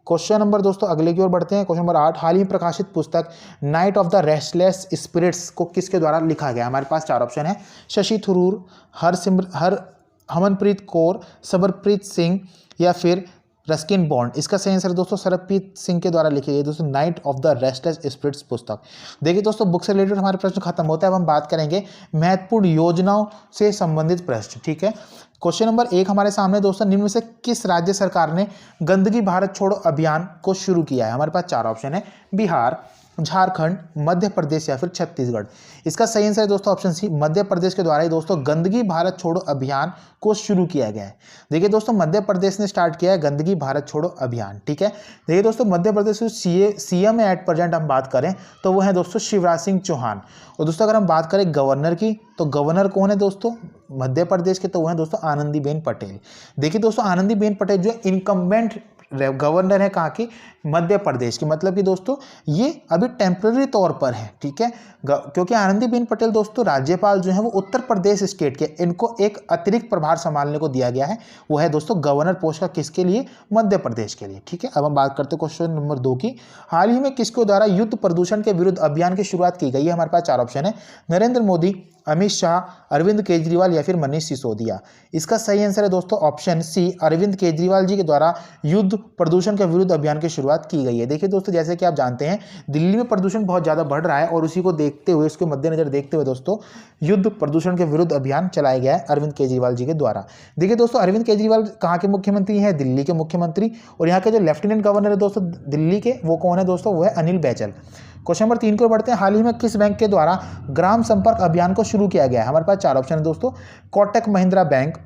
Question number दोस्तों अगले की ओर बढ़ते हैं। क्वेश्चन नंबर 8, हाल ही में प्रकाशित पुस्तक night of the restless spirits को किसके द्वारा लिखा गया? हमारे पास 4 ऑप्शन है, शशि थरूर, हरमनप्रीत कौर, सरबप्रीत सिंह या फिर रस्किन बॉन्ड। इसका सही आंसर दोस्तों सरबप्रीत सिंह के द्वारा लिखी गई दोस्तों night of the restless spirits पुस्तक। देखिए दोस्तों बुक से रिलेटेड हमारे प्रश्न खत्म होता है। अब हम बात करेंगे महत्वपूर्ण योजनाओं से संबंधित प्रश्न। ठीक है, क्वेश्चन नंबर 1 हमारे सामने दोस्तों, निम्न में से किस राज्य सरकार ने गंदगी भारत छोड़ो अभियान को शुरू किया है? हमारे पास 4 ऑप्शन है, बिहार, झारखंड, मध्य प्रदेश या फिर छत्तीसगढ़। इसका सही आंसर है दोस्तों ऑप्शन सी, मध्य प्रदेश के द्वारा ही दोस्तों गंदगी भारत छोड़ो अभियान को शुरू किया गया है। देखिए दोस्तों मध्य प्रदेश ने स्टार्ट किया है गंदगी भारत छोड़ो अभियान। ठीक है, देखिए दोस्तों मध्य प्रदेश के सीएम एट प्रेजेंट हम बात करें तो वो है दोस्तों शिवराज सिंह चौहान। और दोस्तों अगर हम बात करें गवर्नर की तो गवर्नर कौन है दोस्तों मध्य प्रदेश के? तो वो है दोस्तों आनंदीबेन पटेल। देखिए दोस्तों आनंदीबेन पटेल जो इनकम्बेंट गवर्नर है कहाँ की? मध्य प्रदेश की। मतलब कि दोस्तों ये अभी टेम्पररी तौर पर है। ठीक है, क्योंकि आनंदीबेन पटेल दोस्तों राज्यपाल जो है वो उत्तर प्रदेश स्टेट के, इनको एक अतिरिक्त प्रभार संभालने को दिया गया है। वो है दोस्तों गवर्नर पोस्ट का किसके लिए? मध्य प्रदेश के लिए। ठीक है, अब हम बात करते हैं क्वेश्चन नंबर 2 की, हाल ही में किसके द्वारा युद्ध प्रदूषण के विरुद्ध अभियान की शुरुआत की गई है? हमारे पास 4 ऑप्शन है, नरेंद्र मोदी, अमित शाह, अरविंद केजरीवाल या फिर मनीष सिसोदिया। इसका सही आंसर है दोस्तों ऑप्शन सी, अरविंद केजरीवाल जी के द्वारा युद्ध प्रदूषण के विरुद्ध अभियान की शुरुआत की गई है। देखिए दोस्तों जैसे कि आप जानते हैं दिल्ली में प्रदूषण बहुत ज़्यादा बढ़ रहा है और उसी को देखते हुए, उसके मद्देनजर देखते हुए दोस्तों युद्ध प्रदूषण के विरुद्ध अभियान चलाया गया है अरविंद केजरीवाल जी के द्वारा। देखिए दोस्तों अरविंद केजरीवाल कहाँ के मुख्यमंत्री हैं? दिल्ली के मुख्यमंत्री। और यहाँ के जो लेफ्टिनेंट गवर्नर है दोस्तों दिल्ली के, वो कौन है दोस्तों? वो है अनिल बैजल। क्वेश्चन नंबर 3 को बढ़ते हैं, हाल ही में किस बैंक के द्वारा ग्राम संपर्क अभियान को शुरू किया गया है? हमारे पास 4 ऑप्शन है दोस्तों, Kotak Mahindra bank,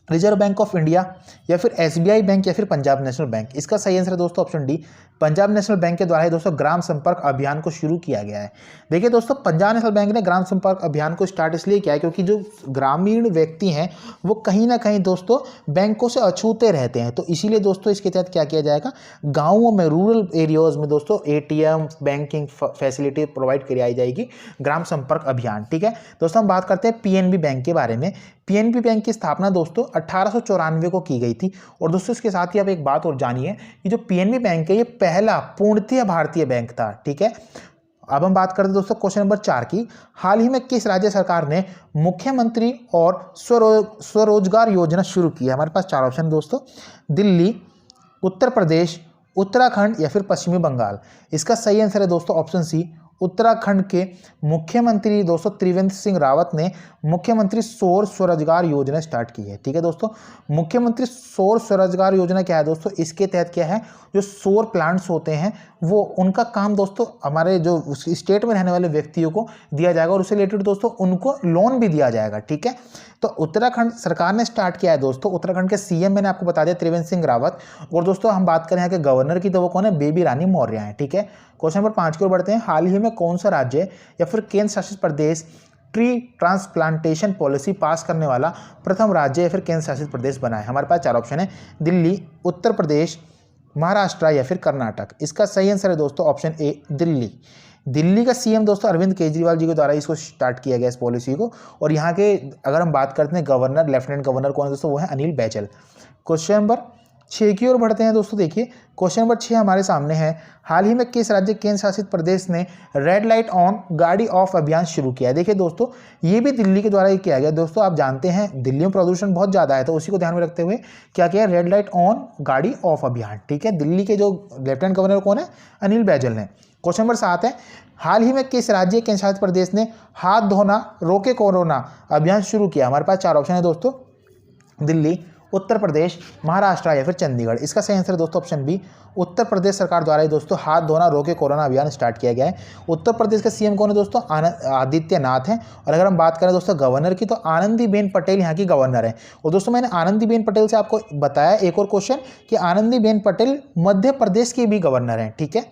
reserve bank of India या फिर एसबीआई बैंक या फिर पंजाब नेशनल बैंक। इसका सही आंसर है दोस्तों option D, Punjab national bank के द्वारा ही दोस्तों ग्राम संपर्क अभियान को शुरू किया गया है। देखिए दोस्तों पंजाब नेशनल बैंक ने ग्राम संपर्क अभियान को स्टार्ट इसलिए किया है क्योंकि जो ग्रामीण व्यक्ति हैं वो कहीं ना कहीं दोस्तों बैंकों से अछूते रहते हैं। तो इसीलिए दोस्तों इसके तहत क्या किया जाएगा, गाँवों में, रूरल एरियाज में दोस्तों एटीएम बैंकिंग फैसिलिटी प्रोवाइड कराई जाएगी, ग्राम संपर्क अभियान। ठीक है दोस्तों, हम बात करते हैं पीएनबी बैंक के बारे में। पीएनबी बैंक की स्थापना दोस्तों 1894 को की गई थी। और दोस्तों इसके साथ ही आप एक बात और जानिए कि जो पीएनबी बैंक है ये पहला पूर्णतः भारतीय बैंक था। ठीक है, अब हम बात करते हैं दोस्तों क्वेश्चन नंबर 4 की, हाल ही में किस राज्य सरकार ने मुख्यमंत्री और स्वरोजगार योजना शुरू की है? हमारे पास 4 ऑप्शन दोस्तों, दिल्ली, उत्तर प्रदेश, उत्तराखंड या फिर पश्चिमी बंगाल। इसका सही आंसर है दोस्तों ऑप्शन सी, उत्तराखंड के मुख्यमंत्री दोस्तों त्रिवेंद्र सिंह रावत ने मुख्यमंत्री सौर स्वरोजगार योजना स्टार्ट की है। ठीक है दोस्तों, मुख्यमंत्री सौर स्वरोजगार योजना क्या है दोस्तों? इसके तहत क्या है, जो सौर प्लांट्स होते हैं वो उनका काम दोस्तों हमारे जो स्टेट में रहने वाले व्यक्तियों को दिया जाएगा और उससे रिलेटेड दोस्तों उनको लोन भी दिया जाएगा। ठीक है, तो उत्तराखंड सरकार ने स्टार्ट किया है दोस्तों। उत्तराखंड के सीएम मैंने आपको बता दिया त्रिवेंद्र सिंह रावत। और दोस्तों हम बात करें यहाँ के गवर्नर की तो वो कौन है? बेबी रानी मौर्य हैं। ठीक है, क्वेश्चन नंबर 5 की ओर बढ़ते हैं, हाल ही में कौन सा राज्य या फिर केंद्र शासित प्रदेश ट्री ट्रांसप्लांटेशन पॉलिसी पास करने वाला प्रथम राज्य या फिर केंद्र शासित प्रदेश बना है? हमारे पास 4 ऑप्शन है, दिल्ली, उत्तर प्रदेश, महाराष्ट्र या फिर कर्नाटक। इसका सही आंसर है दोस्तों ऑप्शन ए, दिल्ली। दिल्ली का सीएम दोस्तों अरविंद केजरीवाल जी के द्वारा इसको स्टार्ट किया गया इस पॉलिसी को। और यहाँ के अगर हम बात करते हैं गवर्नर, लेफ्टिनेंट गवर्नर कौन है दोस्तों? वो है अनिल बैजल। क्वेश्चन नंबर 6 की ओर बढ़ते हैं दोस्तों। देखिए क्वेश्चन नंबर 6 हमारे सामने है, हाल ही में किस राज्य केंद्र शासित प्रदेश ने रेड लाइट ऑन गाड़ी ऑफ अभियान शुरू किया है? देखिए दोस्तों ये भी दिल्ली के द्वारा ही किया गया। दोस्तों आप जानते हैं दिल्ली में प्रदूषण बहुत ज़्यादा है तो उसी को ध्यान में रखते हुए क्या किया, रेड लाइट ऑन गाड़ी ऑफ अभियान। ठीक है, दिल्ली के जो लेफ्टिनेंट गवर्नर कौन है? अनिल बैजल ने। क्वेश्चन नंबर 7 है, हाल ही में किस राज्य केंद्र शासित प्रदेश ने हाथ धोना रोके कोरोना अभियान शुरू किया? हमारे पास 4 ऑप्शन है दोस्तों, दिल्ली, उत्तर प्रदेश, महाराष्ट्र या फिर चंडीगढ़। इसका सही आंसर है दोस्तों ऑप्शन बी, उत्तर प्रदेश सरकार द्वारा ही दोस्तों हाथ धोना रोके कोरोना अभियान स्टार्ट किया गया है। उत्तर प्रदेश का सीएम कौन है दोस्तों? आदित्यनाथ हैं। और अगर हम बात करें दोस्तों गवर्नर की तो आनंदीबेन पटेल यहाँ की गवर्नर है। और दोस्तों मैंने आनंदीबेन पटेल से आपको बताया एक और क्वेश्चन कि आनंदीबेन पटेल मध्य प्रदेश की भी गवर्नर हैं। ठीक है,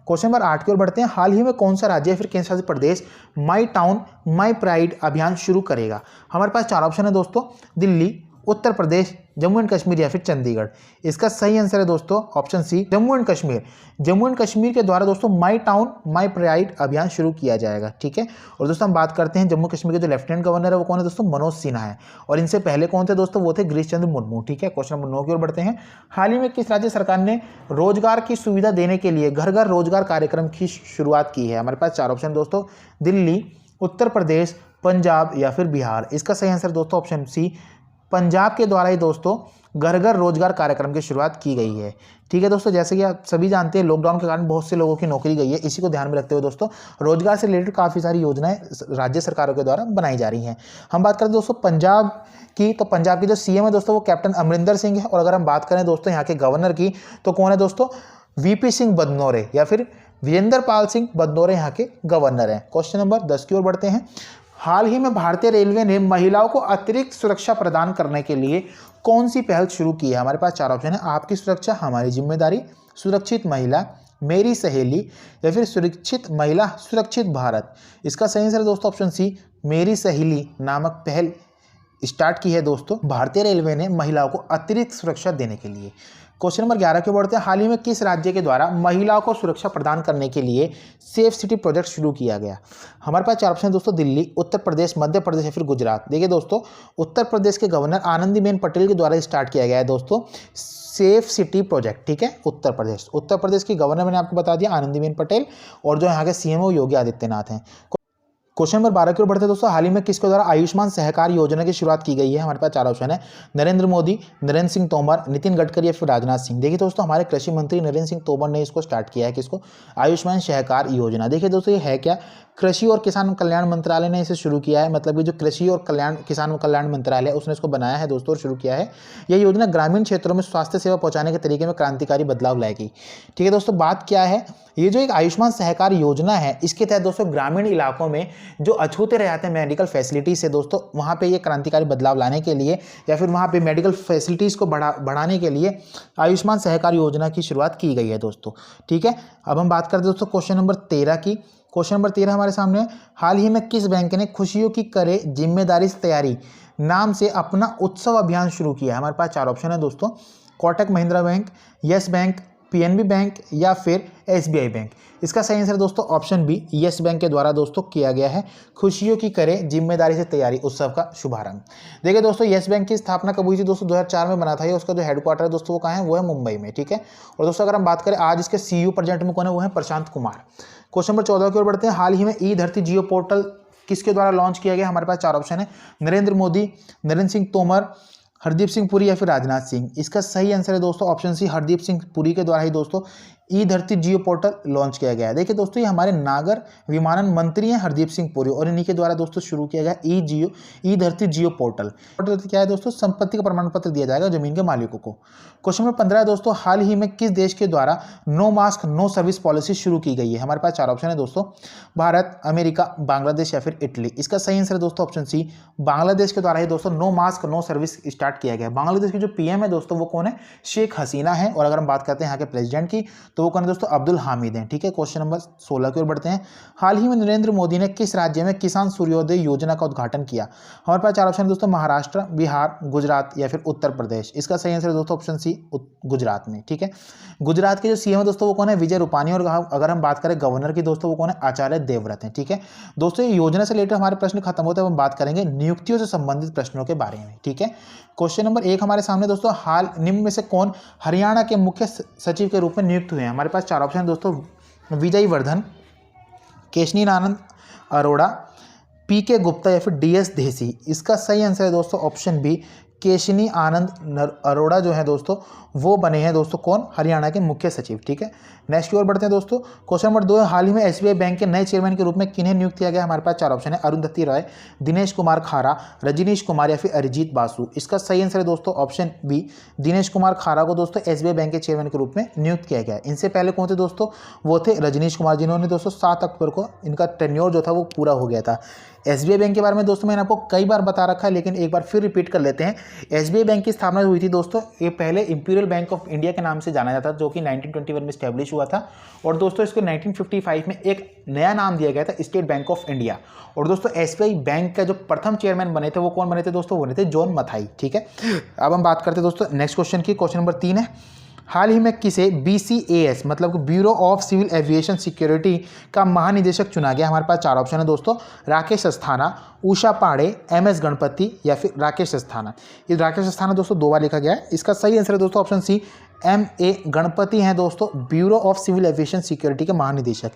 क्वेश्चन नंबर 8 की ओर बढ़ते हैं, हाल ही में कौन सा राज्य या फिर केंद्र शासित प्रदेश माई टाउन माई प्राइड अभियान शुरू करेगा? हमारे पास 4 ऑप्शन है दोस्तों, दिल्ली, उत्तर प्रदेश, जम्मू एंड कश्मीर या फिर चंडीगढ़? इसका सही आंसर है दोस्तों option C, Jammu and Kashmir. Jammu and Kashmir के द्वारा दोस्तों माई टाउन माई प्राइड अभियान शुरू किया जाएगा, ठीक है। और दोस्तों हम बात करते हैं जम्मू कश्मीर के जो लेफ्टिनेंट गवर्नर है वो कौन है दोस्तों? मनोज सिन्हा है। और इनसे पहले कौन थे दोस्तों? वो थे गिरीश चंद्र मुर्मू, ठीक है। क्वेश्चन नंबर 9 की ओर बढ़ते हैं। हाल ही में किस राज्य सरकार ने रोजगार की सुविधा देने के लिए घर घर रोजगार कार्यक्रम की शुरुआत की है? हमारे पास 4 ऑप्शन दोस्तों, दिल्ली, उत्तर प्रदेश, पंजाब या फिर बिहार। इसका सही आंसर दोस्तों ऑप्शन सी, पंजाब के द्वारा ही दोस्तों घर घर रोजगार कार्यक्रम की शुरुआत की गई है, ठीक है दोस्तों। जैसे कि आप सभी जानते हैं लॉकडाउन के कारण बहुत से लोगों की नौकरी गई है, इसी को ध्यान में रखते हुए दोस्तों रोजगार से रिलेटेड काफ़ी सारी योजनाएं राज्य सरकारों के द्वारा बनाई जा रही हैं। हम बात करें दोस्तों पंजाब की, तो पंजाब की जो सीएम है दोस्तों वो कैप्टन अमरिंदर सिंह है। और अगर हम बात करें दोस्तों यहाँ के गवर्नर की, तो कौन है दोस्तों? वीपी सिंह बदनौरे या फिर विजेंद्र पाल सिंह बदनौरे यहाँ के गवर्नर हैं। क्वेश्चन नंबर 10 की ओर बढ़ते हैं। हाल ही में भारतीय रेलवे ने महिलाओं को अतिरिक्त सुरक्षा प्रदान करने के लिए कौन सी पहल शुरू की है? हमारे पास 4 ऑप्शन है, आपकी सुरक्षा हमारी जिम्मेदारी, सुरक्षित महिला, मेरी सहेली या फिर सुरक्षित महिला सुरक्षित भारत। इसका सही आंसर है दोस्तों ऑप्शन सी, मेरी सहेली नामक पहल स्टार्ट की है दोस्तों भारतीय रेलवे ने महिलाओं को अतिरिक्त सुरक्षा देने के लिए। क्वेश्चन नंबर 11 की ओर बढ़ते हैं। हाल ही में किस राज्य के द्वारा महिलाओं को सुरक्षा प्रदान करने के लिए सेफ सिटी प्रोजेक्ट शुरू किया गया? हमारे पास 4 ऑप्शन दोस्तों, दिल्ली, उत्तर प्रदेश, मध्य प्रदेश या फिर गुजरात। देखिए दोस्तों उत्तर प्रदेश के गवर्नर आनंदीबेन पटेल के द्वारा स्टार्ट किया गया है दोस्तों सेफ सिटी प्रोजेक्ट, ठीक है। उत्तर प्रदेश की गवर्नर मैंने आपको बता दिया आनंदीबेन पटेल, और जो यहाँ के सीएम वो योगी आदित्यनाथ हैं। क्वेश्चन नंबर 12 की ओर बढ़ते हैं दोस्तों। हाल ही में किसके द्वारा आयुष्मान सहकार योजना की शुरुआत की गई है? हमारे पास 4 ऑप्शन है, नरेंद्र मोदी, नरेंद्र सिंह तोमर, नितिन गडकरी या फिर राजनाथ सिंह। देखिए दोस्तों हमारे कृषि मंत्री नरेंद्र सिंह तोमर ने इसको स्टार्ट किया है, किसको? आयुष्मान सहकार योजना। देखिए दोस्तों ये है क्या? कृषि और किसान कल्याण मंत्रालय ने इसे शुरू किया है, मतलब कि जो कृषि और किसान कल्याण मंत्रालय उसने इसको बनाया है दोस्तों और शुरू किया है। यह योजना ग्रामीण क्षेत्रों में स्वास्थ्य सेवा पहुंचाने के तरीके में क्रांतिकारी बदलाव लाएगी, ठीक है दोस्तों। बात क्या है, ये जो एक आयुष्मान सहकार योजना है इसके तहत दोस्तों ग्रामीण इलाकों में जो अछूते रह जाते हैं मेडिकल फैसिलिटीज से दोस्तों, वहाँ पे ये क्रांतिकारी बदलाव लाने के लिए या फिर वहाँ पे मेडिकल फैसिलिटीज़ को बढ़ाने के लिए आयुष्मान सहकार योजना की शुरुआत की गई है दोस्तों, ठीक है। अब हम बात करते हैं दोस्तों क्वेश्चन नंबर 13 की। क्वेश्चन नंबर 13 हमारे सामने है, हाल ही में किस बैंक ने खुशियों की करे जिम्मेदारी से तैयारी नाम से अपना उत्सव अभियान शुरू किया है? हमारे पास 4 ऑप्शन है दोस्तों, Kotak Mahindra bank, yes bank, PNB bank या फिर एसबीआई बैंक। इसका सही आंसर दोस्तों ऑप्शन बी, यस बैंक के द्वारा दोस्तों किया गया है खुशियों की करे जिम्मेदारी से तैयारी उत्सव का शुभारंभ। देखिए दोस्तों यस बैंक की स्थापना कब हुई थी दोस्तों? 2004 में बना था ये। उसका जो हेडक्वार्टर है दोस्तों वो कहाँ है? वो है मुंबई में, ठीक है। और दोस्तों अगर हम बात करें आज इसके सीईओ प्रेजेंट में कौन है? वो है प्रशांत कुमार। क्वेश्चन नंबर 14 की ओर बढ़ते हैं। हाल ही में ई धरती जियो पोर्टल किसके द्वारा लॉन्च किया गया? हमारे पास 4 ऑप्शन है, नरेंद्र मोदी, नरेंद्र सिंह तोमर, हरदीप सिंह पुरी या फिर राजनाथ सिंह। इसका सही आंसर है दोस्तों ऑप्शन सी, हरदीप सिंह पुरी के द्वारा ही दोस्तों ई धरती जियो पोर्टल लॉन्च किया गया है। देखिए दोस्तों ये हमारे नागर विमानन मंत्री हैं हरदीप सिंह पुरी, और इन्हीं के द्वारा दोस्तों शुरू किया गया ई धरती जियो पोर्टल। क्या है दोस्तों? संपत्ति का प्रमाण पत्र दिया जाएगा जमीन के मालिकों को। क्वेश्चन नंबर 15 दोस्तों, हाल ही में किस देश के द्वारा no mask no service policy शुरू की गई है? हमारे पास 4 ऑप्शन है दोस्तों, भारत, अमेरिका, बांग्लादेश या फिर इटली। इसका सही आंसर है दोस्तों ऑप्शन सी, बांग्लादेश के द्वारा ही दोस्तों no mask no service start किया गया है। बांग्लादेश की जो पीएम है दोस्तों वो कौन है? शेख हसीना है। और अगर हम बात करते हैं यहाँ के प्रेसिडेंट की तो वो कौन है दोस्तों? अब्दुल हामिद हैं, ठीक है। क्वेश्चन नंबर 16 की ओर बढ़ते हैं। हाल ही में नरेंद्र मोदी ने किस राज्य में किसान सूर्योदय योजना का उद्घाटन किया? हमारे पास 4 ऑप्शन दोस्तों, महाराष्ट्र, बिहार, गुजरात या फिर उत्तर प्रदेश। इसका सही आंसर है दोस्तों ऑप्शन सी, गुजरात में, ठीक है। गुजरात के जो सीएम है दोस्तों वो कौन है? विजय रूपानी। और अगर हम बात करें गवर्नर की दोस्तों वो कौन है? आचार्य देवव्रत हैं, ठीक है। दोस्तों ये योजना से रिलेटेड हमारे प्रश्न खत्म होते हैं, हम बात करेंगे नियुक्तियों से संबंधित प्रश्नों के बारे में, ठीक है। क्वेश्चन नंबर 1 हमारे सामने दोस्तों, हाल निम्न में से कौन हरियाणा के मुख्य सचिव के रूप में नियुक्त हुए हैं? हमारे पास 4 ऑप्शन दोस्तों, विजय वर्धन, केशनी आनंद अरोड़ा, पीके गुप्ता या फिर डीएस ढेसी। इसका सही आंसर है दोस्तों ऑप्शन बी, केशनी आनंद अरोड़ा जो है दोस्तों वो बने हैं दोस्तों कौन? हरियाणा के मुख्य सचिव, ठीक है। नेक्स्ट की ओर बढ़ते हैं दोस्तों। क्वेश्चन नंबर 2, हाल ही में एसबीआई बैंक के नए चेयरमैन के रूप में किन्हें नियुक्त किया गया? हमारे पास 4 ऑप्शन है, अरुंधति रॉय, दिनेश कुमार खारा, रजनीश कुमार या फिर अरिजीत बासु। इसका सही आंसर है दोस्तों ऑप्शन बी, दिनेश कुमार खारा को दोस्तों एसबीआई बैंक के चेयरमैन के रूप में नियुक्त किया गया है। इनसे पहले कौन थे दोस्तों? वो थे रजनीश कुमार, जिन्होंने दोस्तों 7 अक्टूबर को इनका टेन्योर जो था वो पूरा हो गया था। एसबीआई बैंक के बारे में दोस्तों मैंने आपको कई बार बता रखा है, लेकिन एक बार फिर रिपीट कर लेते हैं एसबीआई बैंक की स्थापना हुई थी दोस्तों, ये पहले इंपीरियल बैंक ऑफ इंडिया के नाम से जाना जाता था, जो कि 1921 में स्टैब्लिश हुआ था। और दोस्तों इसको 1955 में एक नया नाम दिया गया था, स्टेट बैंक ऑफ इंडिया। और दोस्तों एसबीआई बैंक का जो प्रथम चेयरमैन बने थे वो कौन बने थे दोस्तों, वो बने थे जॉन मथाई। ठीक है, अब हम बात करते हैं दोस्तों नेक्स्ट क्वेश्चन की। क्वेश्चन नंबर 3 है, हाल ही में किसे BCAS मतलब कि bureau of civil aviation security का महानिदेशक चुना गया? हमारे पास 4 ऑप्शन है दोस्तों, राकेश अस्थाना, उषा पांडे, MS गणपति या फिर राकेश अस्थाना। ये राकेश अस्थाना दोस्तों 2 बार लिखा गया है। इसका सही आंसर है दोस्तों ऑप्शन सी, MA गणपति हैं दोस्तों, bureau of civil aviation security के महानिदेशक।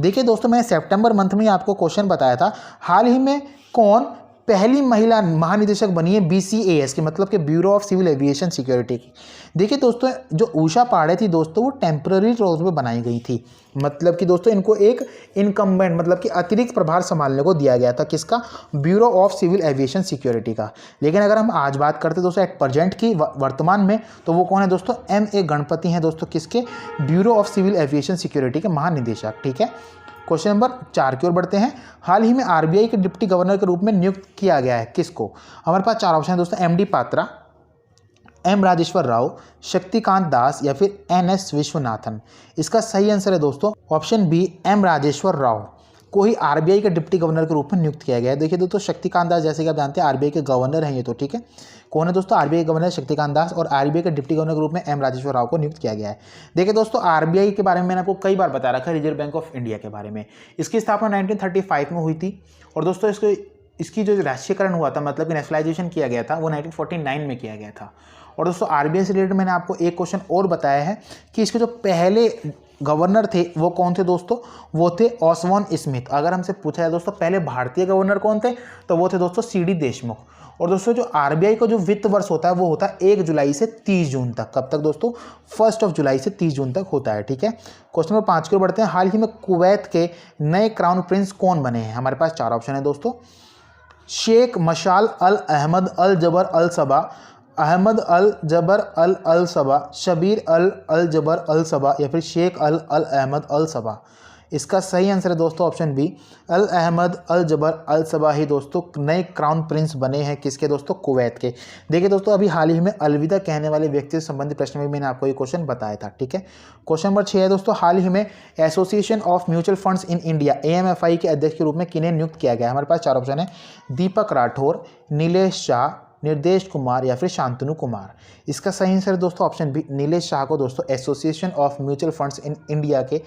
देखिए दोस्तों, मैंने सितंबर मंथ में आपको क्वेश्चन बताया था, हाल ही में कौन पहली महिला महानिदेशक बनी है BCAS की, मतलब कि bureau of civil aviation security की। देखिए दोस्तों, जो उषा पांडे थी दोस्तों, वो टेम्पररी रोल पे बनाई गई थी, मतलब कि दोस्तों इनको एक इनकम्बेंट मतलब कि अतिरिक्त प्रभार संभालने को दिया गया था, किसका, bureau of civil aviation security का। लेकिन अगर हम आज बात करते दोस्तों एट प्रेजेंट की, वर्तमान में, तो वो कौन है दोस्तों, MA गणपति हैं दोस्तों, किसके, bureau of civil aviation security के महानिदेशक। ठीक है, क्वेश्चन नंबर 4 की ओर बढ़ते हैं। हाल ही में RBI के डिप्टी गवर्नर के रूप में नियुक्त किया गया है किसको? हमारे पास 4 ऑप्शन है दोस्तों, MD पात्रा, M राजेश्वर राव, शक्तिकांत दास या फिर NS विश्वनाथन। इसका सही आंसर है दोस्तों option B, M Rajeshwar Rao को ही RBI के डिप्टी गवर्नर के रूप में नियुक्त किया गया है। देखिए दोस्तों, शक्तिकांत दास जैसे कि आप जानते हैं RBI के गवर्नर हैं ये तो। ठीक है, कौन है दोस्तों, RBI गवर्नर शक्तिकांत दास, और RBI के डिप्टी गवर्नर के रूप में M राजेश्वर राव को नियुक्त किया गया है। देखिए दोस्तों, RBI के बारे में मैंने आपको कई बार बता रखा है, रिजर्व बैंक ऑफ इंडिया के बारे में। इसकी स्थापना 1935 में हुई थी, और दोस्तों इसकी जो राष्ट्रीयकरण हुआ था, मतलब कि नेशनलाइजेशन किया गया था, वो 1949 में किया गया था। और दोस्तों RBI से रिलेटेड मैंने आपको एक क्वेश्चन और बताया है कि इसके जो पहले गवर्नर थे वो कौन थे दोस्तों, वो थे ऑसवॉन स्मिथ। अगर हमसे पूछा जाए दोस्तों पहले भारतीय गवर्नर कौन थे, तो वो थे दोस्तों CD देशमुख। और दोस्तों जो RBI का जो वित्त वर्ष होता है वो होता है 1 जुलाई से 30 जून तक। कब तक दोस्तों, 1 जुलाई से 30 जून तक होता है। ठीक है, क्वेश्चन नंबर 5 की ओर बढ़ते हैं। हाल ही में कुवैत के नए क्राउन प्रिंस कौन बने हैं? हमारे पास 4 ऑप्शन है दोस्तों, शेख मशाल अल अहमद अल जबर अल सबा, अहमद अल जबर अल सबा, शबीर अल जबर अल सबा या फिर शेख अल अहमद अल सबा। इसका सही आंसर है दोस्तों ऑप्शन बी, अल अहमद अल जबर अल सबा ही दोस्तों नए क्राउन प्रिंस बने हैं। किसके दोस्तों, कुवैत के। देखिए दोस्तों, अभी हाल ही में अलविदा कहने वाले व्यक्ति से संबंधित प्रश्न में मैंने आपको ये क्वेश्चन बताया था। ठीक है, क्वेश्चन नंबर 6 है दोस्तों, हाल ही में association of mutual funds in India AMFI के अध्यक्ष के रूप में किन्हें नियुक्त किया गया? हमारे पास 4 ऑप्शन है, दीपक राठौर, नीलेश शाह, निर्देश कुमार या फिर शांतनु कुमार। इसका सही आंसर दोस्तों ऑप्शन बी, नीलेश शाह को दोस्तों association of mutual funds in India के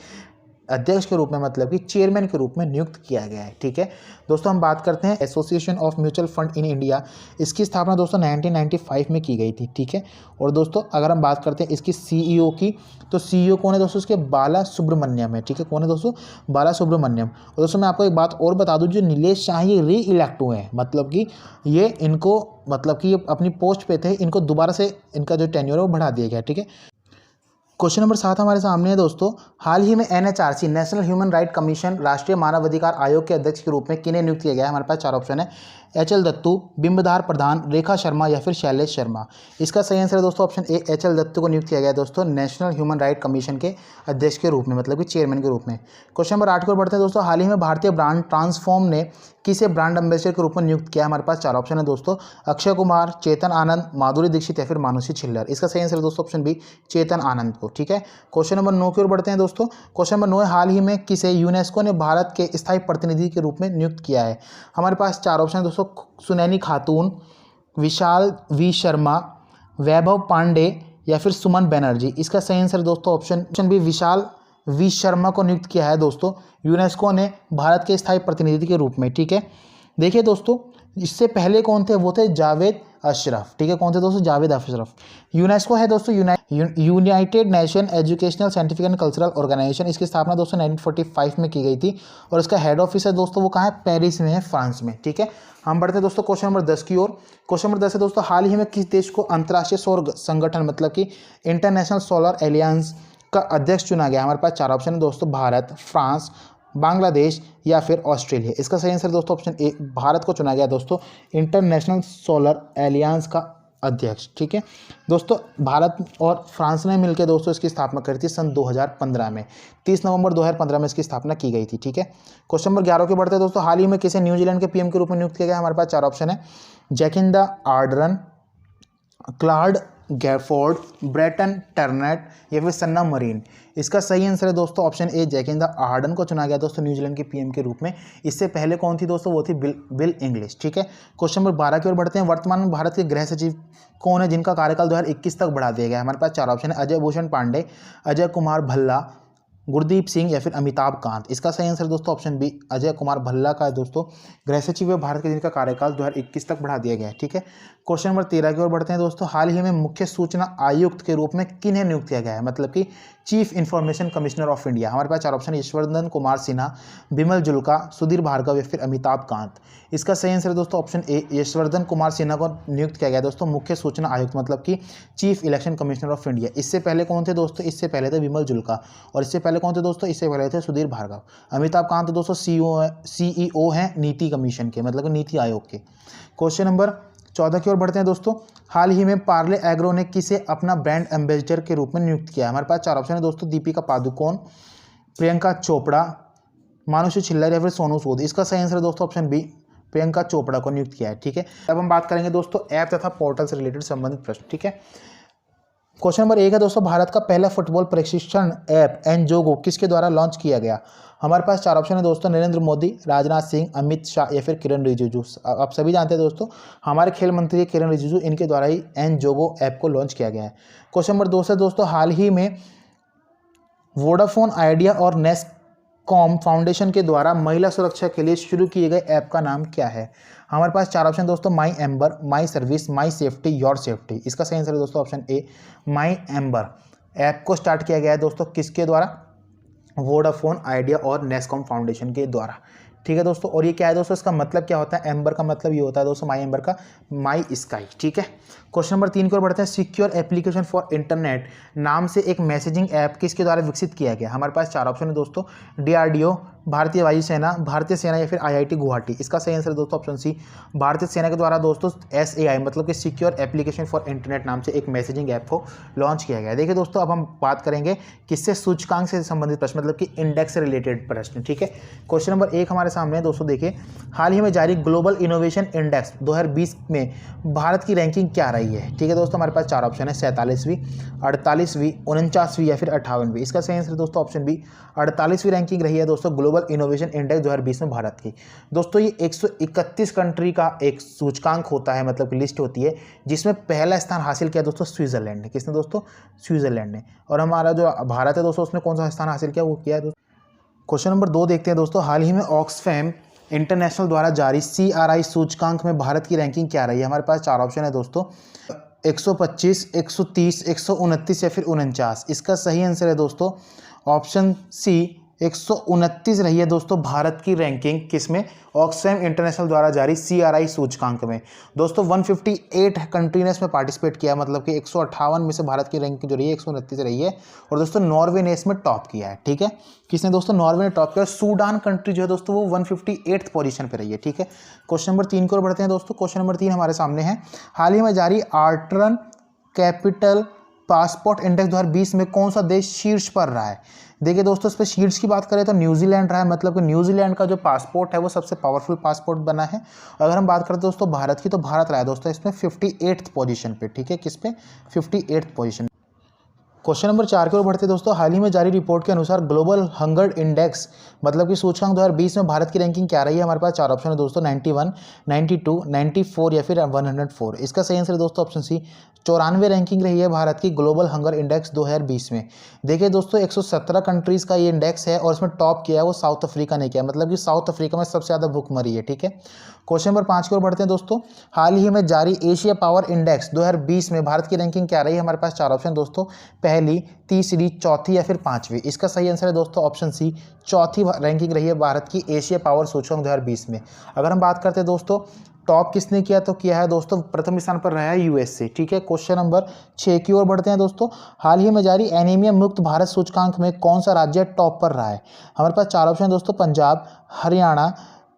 अध्यक्ष के रूप में मतलब कि चेयरमैन के रूप में नियुक्त किया गया है। ठीक है दोस्तों, हम बात करते हैं association of mutual fund in India. इसकी स्थापना दोस्तों 1995 में की गई थी। ठीक है, और दोस्तों अगर हम बात करते हैं इसकी CEO की, तो CEO कौन है दोस्तों, इसके बाला सुब्रमण्यम है। ठीक है, कौन है दोस्तों, बाला सुब्रमण्यम। और दोस्तों मैं आपको एक बात और बता दूं, जो नीलेश शाह ये री इलेक्ट हुए हैं, मतलब कि ये इनको मतलब कि ये अपनी पोस्ट पे थे, इनको दोबारा से इनका जो टेन्योर है वो बढ़ा दिया गया। ठीक है, क्वेश्चन नंबर 7 हमारे सामने है दोस्तों, हाल ही में NHRC national human right commission राष्ट्रीय मानवाधिकार आयोग के अध्यक्ष के रूप में किन्हें नियुक्त किया गया है? हमारे पास 4 ऑप्शन है, HL दत्तू, बिंबधार प्रधान, रेखा शर्मा या फिर शैलेश शर्मा। इसका सही आंसर है दोस्तों ऑप्शन ए, HL दत्तू को नियुक्त किया गया है दोस्तों नेशनल ह्यूमन राइट कमीशन के अध्यक्ष के रूप में, मतलब कि चेयरमैन के रूप में। क्वेश्चन नंबर 8 की ओर बढ़ते हैं दोस्तों, हाल ही में भारतीय ब्रांड ट्रांसफॉर्म ने किसे ब्रांड एम्बेसडर के रूप में नियुक्त किया? हमारे पास 4 ऑप्शन है दोस्तों, अक्षय कुमार, चेतन आनंद, माधुरी दीक्षित या फिर मानुषी छिल्लर। इसका सही आंसर है दोस्तों ऑप्शन बी, चेतन आनंद को। ठीक है, क्वेश्चन नंबर 9 की ओर बढ़ते हैं दोस्तों। क्वेश्चन नंबर 9 है, हाल ही में किसे यूनेस्को ने भारत के स्थायी प्रतिनिधि के रूप में नियुक्त किया है? हमारे पास 4 ऑप्शन है दोस्तों, सुनैनी खातून, विशाल V शर्मा, वैभव पांडे या फिर सुमन बनर्जी। इसका सही आंसर दोस्तों ऑप्शन बी, विशाल V शर्मा को नियुक्त किया है दोस्तों यूनेस्को ने भारत के स्थायी प्रतिनिधि के रूप में। ठीक है, देखिए दोस्तों इससे पहले कौन थे, वो थे जावेद अशरफ। ठीक है, कौन थे दोस्तों, जावेद अशरफ। यूनेस्को है दोस्तों United Nation Educational Scientific and Cultural Organization. इसकी स्थापना दोस्तों 1945 में की गई थी और इसका हेड ऑफिस है दोस्तों वो कहाँ है, पेरिस में है, फ्रांस में। ठीक है, हम बढ़ते हैं दोस्तों क्वेश्चन नंबर 10 की ओर। क्वेश्चन नंबर 10 है दोस्तों, हाल ही में किस देश को अंतर्राष्ट्रीय सौर संगठन मतलब कि इंटरनेशनल सोलर एलियंस का अध्यक्ष चुना गया? हमारे पास 4 ऑप्शन है दोस्तों, भारत, फ्रांस, बांग्लादेश या फिर ऑस्ट्रेलिया। इसका सही आंसर दोस्तों ऑप्शन ए, भारत को चुना गया दोस्तों इंटरनेशनल सोलर एलियंस का अध्यक्ष। ठीक है दोस्तों, भारत और फ्रांस ने मिलकर दोस्तों इसकी स्थापना करी थी सन 2015 में, 30 नवंबर 2015 में इसकी स्थापना की गई थी। ठीक है, क्वेश्चन नंबर 11 के बढ़ते हैं दोस्तों, हाल ही में किसे न्यूजीलैंड के PM के रूप में नियुक्त किया गया? हमारे पास 4 ऑप्शन है, जैकिंदा आर्डरन, क्लार्ड गैफोर्ड, ब्रेटन टर्नेट या फिर सन्ना मरीन। इसका सही आंसर है दोस्तों ऑप्शन ए, जैकिंदा आर्डन को चुना गया दोस्तों न्यूजीलैंड के पीएम के रूप में। इससे पहले कौन थी दोस्तों, वो थी बिल इंग्लिश। ठीक है, क्वेश्चन नंबर 12 की ओर बढ़ते हैं। वर्तमान में भारत के गृह सचिव कौन है जिनका कार्यकाल 2021 तक बढ़ा दिया गया है? हमारे पास 4 ऑप्शन है, अजय भूषण पांडे, अजय कुमार भल्ला, गुरदीप सिंह या फिर अमिताभ कांत। इसका सही आंसर दोस्तों ऑप्शन बी, अजय कुमार भल्ला का है दोस्तों गृह सचिव है भारत के, जिनका कार्यकाल 2021 तक बढ़ा दिया गया है। ठीक है, क्वेश्चन नंबर 13 की ओर बढ़ते हैं दोस्तों। हाल ही में मुख्य सूचना आयुक्त के रूप में किन्हें नियुक्त किया गया है? मतलब कि chief information commissioner of India. हमारे पास 4 ऑप्शन, यशवर्धन कुमार सिन्हा, बिमल जुल्का, सुधीर भार्गव या फिर अमिताभ कांत। इसका सही आंसर है दोस्तों ऑप्शन ए, यशवर्धन कुमार सिन्हा को नियुक्त किया गया दोस्तों मुख्य सूचना आयुक्त, मतलब कि chief election commissioner of India. इससे पहले कौन थे दोस्तों? इससे पहले थे बिमल जुल्का। और इससे पहले कौन थे दोस्तों? इससे पहले थे सुधीर भार्गव। अमिताभ कांत दोस्तों सीईओ हैं नीति कमीशन के, मतलब नीति आयोग के। क्वेश्चन नंबर 14 की ओर बढ़ते हैं दोस्तों। हाल ही में पार्ले एग्रो ने किसे अपना ब्रांड एम्बेसडर के रूप में नियुक्त किया है? हमारे पास 4 ऑप्शन है दोस्तों, दीपिका पादुकोण, प्रियंका चोपड़ा, मानुषी छिल्लर या फिर सोनू सूद। इसका सही आंसर है दोस्तों ऑप्शन बी, प्रियंका चोपड़ा को नियुक्त किया है। ठीक है, अब हम बात करेंगे दोस्तों ऐप तथा पोर्टल से रिलेटेड संबंधित प्रश्न। ठीक है, क्वेश्चन नंबर 1 है दोस्तों, भारत का पहला फुटबॉल प्रशिक्षण ऐप एनजोगो किसके द्वारा लॉन्च किया गया? हमारे पास 4 ऑप्शन है दोस्तों, नरेंद्र मोदी, राजनाथ सिंह, अमित शाह या फिर किरण रिजिजू। आप सभी जानते हैं दोस्तों हमारे खेल मंत्री किरण रिजिजू, इनके द्वारा ही एनजोगो ऐप को लॉन्च किया गया है। क्वेश्चन नंबर 2 से दोस्तों, हाल ही में वोडाफोन आइडिया और नेस्कॉम फाउंडेशन के द्वारा महिला सुरक्षा के लिए शुरू किए गए ऐप का नाम क्या है? हमारे पास 4 ऑप्शन दोस्तों, my Amber, my service, my safety, your safety. इसका सही आंसर है दोस्तों option A, my Amber. App को स्टार्ट किया गया है दोस्तों किसके द्वारा? वोडाफोन आइडिया और नेस्कॉम फाउंडेशन के द्वारा। ठीक है दोस्तों, और ये क्या है दोस्तों, इसका मतलब क्या होता है? एम्बर का मतलब ये होता है दोस्तों, माई एम्बर का माई स्काई। ठीक है, क्वेश्चन नंबर 3 की ओर बढ़ते हैं। सिक्योर एप्लीकेशन फॉर इंटरनेट नाम से एक मैसेजिंग ऐप किसके द्वारा विकसित किया गया? हमारे पास 4 ऑप्शन है दोस्तों, डीआरडीओ, भारतीय वायुसेना, भारतीय सेना या फिर आईआईटी गुवाहाटी। इसका सही आंसर है दोस्तों ऑप्शन सी, भारतीय सेना के द्वारा दोस्तों SAI मतलब कि सिक्योर एप्लीकेशन फॉर इंटरनेट नाम से एक मैसेजिंग ऐप को लॉन्च किया गया है। देखिए दोस्तों, अब हम बात करेंगे किससे, सूचकांक से संबंधित प्रश्न, मतलब कि इंडेक्स से रिलेटेड प्रश्न। ठीक है, क्वेश्चन नंबर 1 हमारे सामने है दोस्तों। देखिए, हाल ही में जारी ग्लोबल इनोवेशन इंडेक्स 2020 में भारत की रैंकिंग क्या रही है? ठीक है दोस्तों, हमारे पास 4 ऑप्शन है, 47वीं, 48वीं, 49वीं या फिर 58वीं। इसका सही आंसर दोस्तों ऑप्शन बी, 48वीं रैंकिंग रही है दोस्तों ग्लोबल इनोवेशन इंडेक्स 2020 में भारत की। दोस्तों ये 131 कंट्री का एक सूचकांक होता है, मतलब कि लिस्ट होती है, जिसमें पहला स्थान हासिल किया दोस्तों स्विट्जरलैंड ने। किसने दोस्तों? स्विट्जरलैंड ने। और हमारा जो भारत है दोस्तों, उसने कौन सा स्थान हासिल किया, वो किया है दोस्तों। क्वेश्चन नंबर 2 देखते हैं दोस्तों। हाल ही में ऑक्सफैम इंटरनेशनल द्वारा जारी CRI सूचकांक में भारत की रैंकिंग क्या रही है? हमारे पास 4 ऑप्शन है दोस्तों, 125, 130, 129 या फिर 49। इसका सही आंसर है दोस्तों ऑप्शन सी, 129 रही है दोस्तों भारत की रैंकिंग, किसमें? ऑक्सफैम इंटरनेशनल द्वारा जारी CRI सूचकांक में। दोस्तों 158 कंट्री ने इसमें पार्टिसिपेट किया, मतलब कि 158 में से भारत की रैंकिंग जो रही है 129 रही है। और दोस्तों नॉर्वे ने इसमें टॉप किया है। ठीक है, किसने दोस्तों? नॉर्वे ने टॉप किया। सूडान कंट्री जो है दोस्तों वो 158 पोजीशन पर रही है। ठीक है, क्वेश्चन नंबर 3 की ओर बढ़ते हैं दोस्तों। क्वेश्चन नंबर 3 हमारे सामने है, हाल ही में जारी आर्टरन कैपिटल पासपोर्ट इंडेक्स 2020 में कौन सा देश शीर्ष पर रहा है? देखिए दोस्तों, इस पर शीर्ष की बात करें तो न्यूजीलैंड रहा है, मतलब कि न्यूजीलैंड का जो पासपोर्ट है वो सबसे पावरफुल पासपोर्ट बना है। अगर हम बात करें दोस्तों भारत की, तो भारत रहा है दोस्तों इसमें 58th पोजीशन पे। ठीक है, किस पे? 58th position. क्वेश्चन नंबर 4 की ओर बढ़ते दोस्तों। हाल ही में जारी रिपोर्ट के अनुसार ग्लोबल हंगर इंडेक्स मतलब कि सूचकांक 2020 में भारत की रैंकिंग क्या रही है? हमारे पास 4 ऑप्शन है दोस्तों, 91, 92, 94 या फिर 104। इसका सही आंसर है दोस्तों ऑप्शन सी, 94 रैंकिंग रही है भारत की ग्लोबल हंगर इंडेक्स 2020 में। देखिए दोस्तों 117 कंट्रीज़ का ये इंडेक्स है और इसमें टॉप किया है वो साउथ अफ्रीका ने किया, मतलब कि साउथ अफ्रीका में सबसे ज़्यादा भूखमरी है। ठीक है, क्वेश्चन नंबर 5 की ओर बढ़ते हैं दोस्तों। हाल ही में जारी एशिया पावर इंडेक्स 2020 में भारत की रैंकिंग क्या रही है? हमारे पास 4 ऑप्शन दोस्तों, पहली, तीसरी, चौथी या फिर 5वीं। इसका सही आंसर है दोस्तों ऑप्शन सी, चौथी रैंकिंग रही है भारत की एशिया पावर सूचकांक 2020 में। अगर हम बात करते हैं दोस्तों टॉप किसने किया, तो किया है दोस्तों प्रथम स्थान पर रहा है USA। ठीक है, क्वेश्चन नंबर 6 की ओर बढ़ते हैं दोस्तों। हाल ही में जारी एनीमिया मुक्त भारत सूचकांक में कौन सा राज्य टॉप पर रहा है? हमारे पास 4 ऑप्शन दोस्तों, पंजाब, हरियाणा,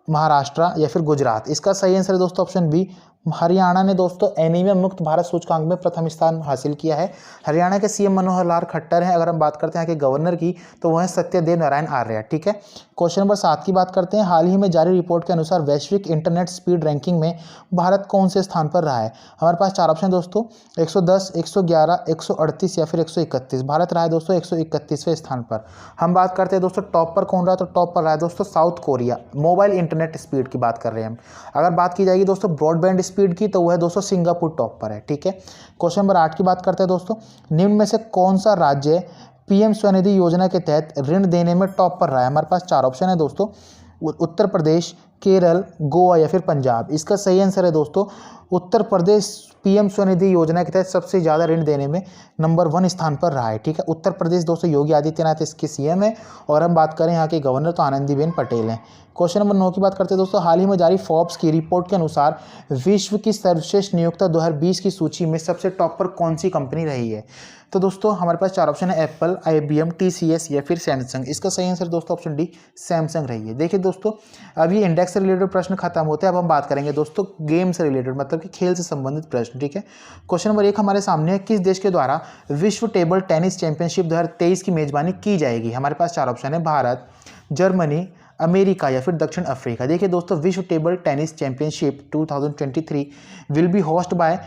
महाराष्ट्र या फिर गुजरात। इसका सही आंसर है दोस्तों ऑप्शन बी, हरियाणा ने दोस्तों एनीमिया मुक्त भारत सूचकांक में प्रथम स्थान हासिल किया है। हरियाणा के सीएम मनोहर लाल खट्टर हैं। अगर हम बात करते हैं यहाँ के गवर्नर की तो वह है सत्यदेव नारायण आर्य। ठीक है, क्वेश्चन नंबर 7 की बात करते हैं। हाल ही में जारी रिपोर्ट के अनुसार वैश्विक इंटरनेट स्पीड रैंकिंग में भारत कौन से स्थान पर रहा है? हमारे पास 4 ऑप्शन दोस्तों, 110, 111, 138 या फिर 131। भारत रहा है दोस्तों 131वें स्थान पर। हम बात करते हैं दोस्तों टॉप पर कौन रहा है, तो टॉप पर रहा है दोस्तों south Korea. Mobile internet speed की बात कर रहे हैं हम। अगर बात की जाएगी दोस्तों ब्रॉडबैंड स्पीड की तो वह दोस्तों सिंगापुर टॉप पर है। ठीक है, क्वेश्चन नंबर 8 की बात करते हैं दोस्तों। निम्न में से कौन सा राज्य पीएम स्वनिधि योजना के तहत ऋण देने में टॉप पर रहा है? हमारे पास 4 ऑप्शन है दोस्तों, उत्तर प्रदेश, केरल, गोवा या फिर पंजाब। इसका सही आंसर है दोस्तों उत्तर प्रदेश पीएम स्वनिधि योजना के तहत सबसे ज़्यादा ऋण देने में नंबर 1 स्थान पर रहा है। ठीक है, उत्तर प्रदेश दोस्तों योगी आदित्यनाथ इसके सीएम है। और हम बात करें यहाँ के गवर्नर तो आनंदीबेन पटेल हैं। क्वेश्चन नंबर 9 की बात करते हैं दोस्तों। हाल ही में जारी फोर्ब्स की रिपोर्ट के अनुसार विश्व की सर्वश्रेष्ठ नियोक्ता 2020 की सूची में सबसे टॉप पर कौन सी कंपनी रही है? तो दोस्तों हमारे पास 4 ऑप्शन है, एप्पल, IBM, TCS या फिर सैमसंग। इसका सही आंसर दोस्तों ऑप्शन डी सैमसंग रही है। देखिए दोस्तों अब ये इंडेक्स से रिलेटेड प्रश्न खत्म होते हैं। अब हम बात करेंगे दोस्तों गेम से रिलेटेड, मतलब कि खेल से संबंधित प्रश्न। ठीक है, क्वेश्चन नंबर 1 हमारे सामने है, किस देश के द्वारा विश्व टेबल टेनिस चैंपियनशिप 2023 की मेजबानी की जाएगी? हमारे पास 4 ऑप्शन है, भारत, जर्मनी, अमेरिका या फिर दक्षिण अफ्रीका। देखिए दोस्तों विश्व table tennis championship 2023 will be host bye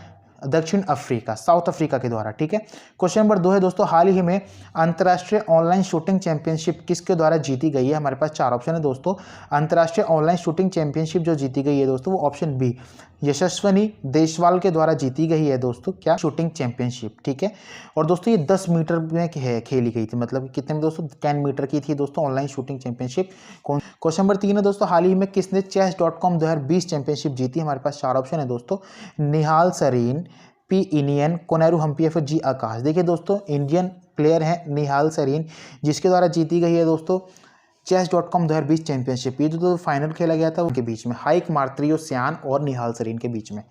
दक्षिण अफ्रीका, साउथ अफ्रीका के द्वारा। ठीक है, क्वेश्चन नंबर 2 है दोस्तों, हाल ही में अंतर्राष्ट्रीय ऑनलाइन शूटिंग चैंपियनशिप किसके द्वारा जीती गई है? हमारे पास 4 ऑप्शन है दोस्तों। अंतर्राष्ट्रीय ऑनलाइन शूटिंग चैंपियनशिप जो जीती गई है दोस्तों वो ऑप्शन बी यशस्विनी देशवाल के द्वारा जीती गई है दोस्तों, क्या शूटिंग चैंपियनशिप। ठीक है, और दोस्तों ये 10 मीटर में खेली गई थी, मतलब कितने में दोस्तों 10 मीटर की थी दोस्तों online shooting championship. Question number 3 है दोस्तों, हाल ही में किसने chess.com 2020 चैंपियनशिप जीती? हमारे पास 4 ऑप्शन है दोस्तों, निहाल सरीन, पी इनियन, कोनेरू हम्पी या फिर जी आकाश। देखिए दोस्तों इंडियन प्लेयर हैं निहाल सरीन, जिसके द्वारा जीती गई है दोस्तों chess.com 2020 चैंपियनशिप। ये जो फाइनल खेला गया था उनके बीच में, हाइक मार्त्रियो सियान और निहाल सरीन के बीच में।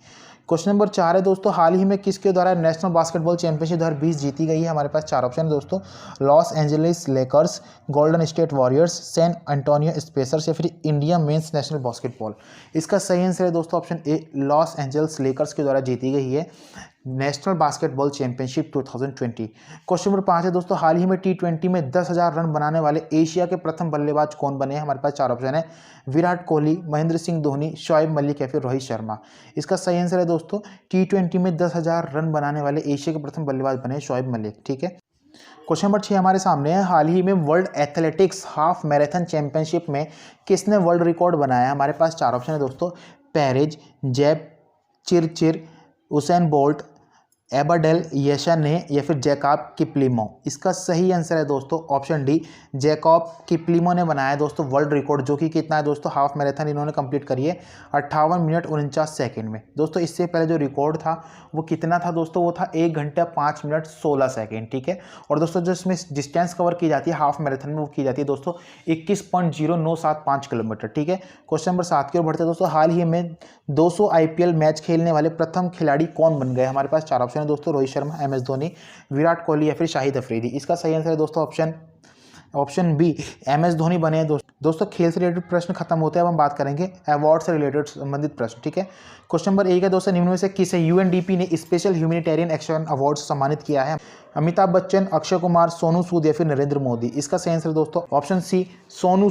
क्वेश्चन नंबर 4 है दोस्तों, हाल ही में किसके द्वारा नेशनल बास्केटबॉल चैंपियनशिप 2020 जीती गई है? हमारे पास 4 ऑप्शन है दोस्तों, Los Angeles Lakers, Golden State Warriors, San Antonio Spurs या फिर इंडिया मेंस नेशनल बास्केटबॉल। इसका सही आंसर है दोस्तों ऑप्शन ए, लॉस एंजल्स लेकर्स के द्वारा जीती गई है national basketball championship 2020। Question number 5 है दोस्तों, हाल ही में T20 में 10,000 रन बनाने वाले एशिया के प्रथम बल्लेबाज कौन बने हैं? हमारे पास 4 ऑप्शन है, विराट कोहली, महेंद्र सिंह धोनी, शोएब मलिक या फिर रोहित शर्मा। इसका सही आंसर है दोस्तों T20 में 10,000 रन बनाने वाले एशिया के प्रथम बल्लेबाज बने शोएब मलिक। ठीक है, क्वेश्चन नंबर 6 हमारे सामने है, हाल ही में world athletics half marathon championship में किसने वर्ल्ड रिकॉर्ड बनाया? हमारे पास 4 ऑप्शन है दोस्तों, पेरिज, जैब चिरचिर, उसेन बोल्ट, एबाडेल यशने या फिर जैकब किप्लिमो। इसका सही आंसर है दोस्तों ऑप्शन डी, जैकब किप्लिमो ने बनाया दोस्तों वर्ल्ड रिकॉर्ड, जो कि कितना है दोस्तों हाफ मैराथन इन्होंने कंप्लीट करी है 58 मिनट 49 सेकंड में। दोस्तों इससे पहले जो रिकॉर्ड था वो कितना था दोस्तों, वो था 1 घंटा 5 मिनट 16 सेकंड। ठीक है, और दोस्तों जो इसमें डिस्टेंस कवर की जाती है हाफ मैराथन में वो की जाती है दोस्तों 21.0975 किलोमीटर। ठीक है, क्वेश्चन नंबर 7 की ओर बढ़ते हैं दोस्तों, हाल ही में 200 IPL मैच खेलने वाले प्रथम खिलाड़ी कौन बन गए? हमारे पास 4 ऑप्शन है दोस्तों, रोहित शर्मा, MS धोनी, विराट कोहली या फिर शाहिद अफरीदी। इसका सही आंसर है दोस्तों ऑप्शन बी MS धोनी बने हैं दोस्तों खेल से रिलेटेड प्रश्न खत्म होते हैं। अब हम बात करेंगे अवार्ड से रिलेटेड संबंधित प्रश्न। ठीक है, क्वेश्चन नंबर 1 है दोस्तों, निम्न में से किसे UNDP ने स्पेशल ह्यूमैनिटेरियन एक्शन अवार्ड से सम्मानित किया है? अमिताभ बच्चन, अक्षय कुमार, सोनू सूद या फिर नरेंद्र मोदी। इसका सही आंसर दोस्तों ऑप्शन सी सोनू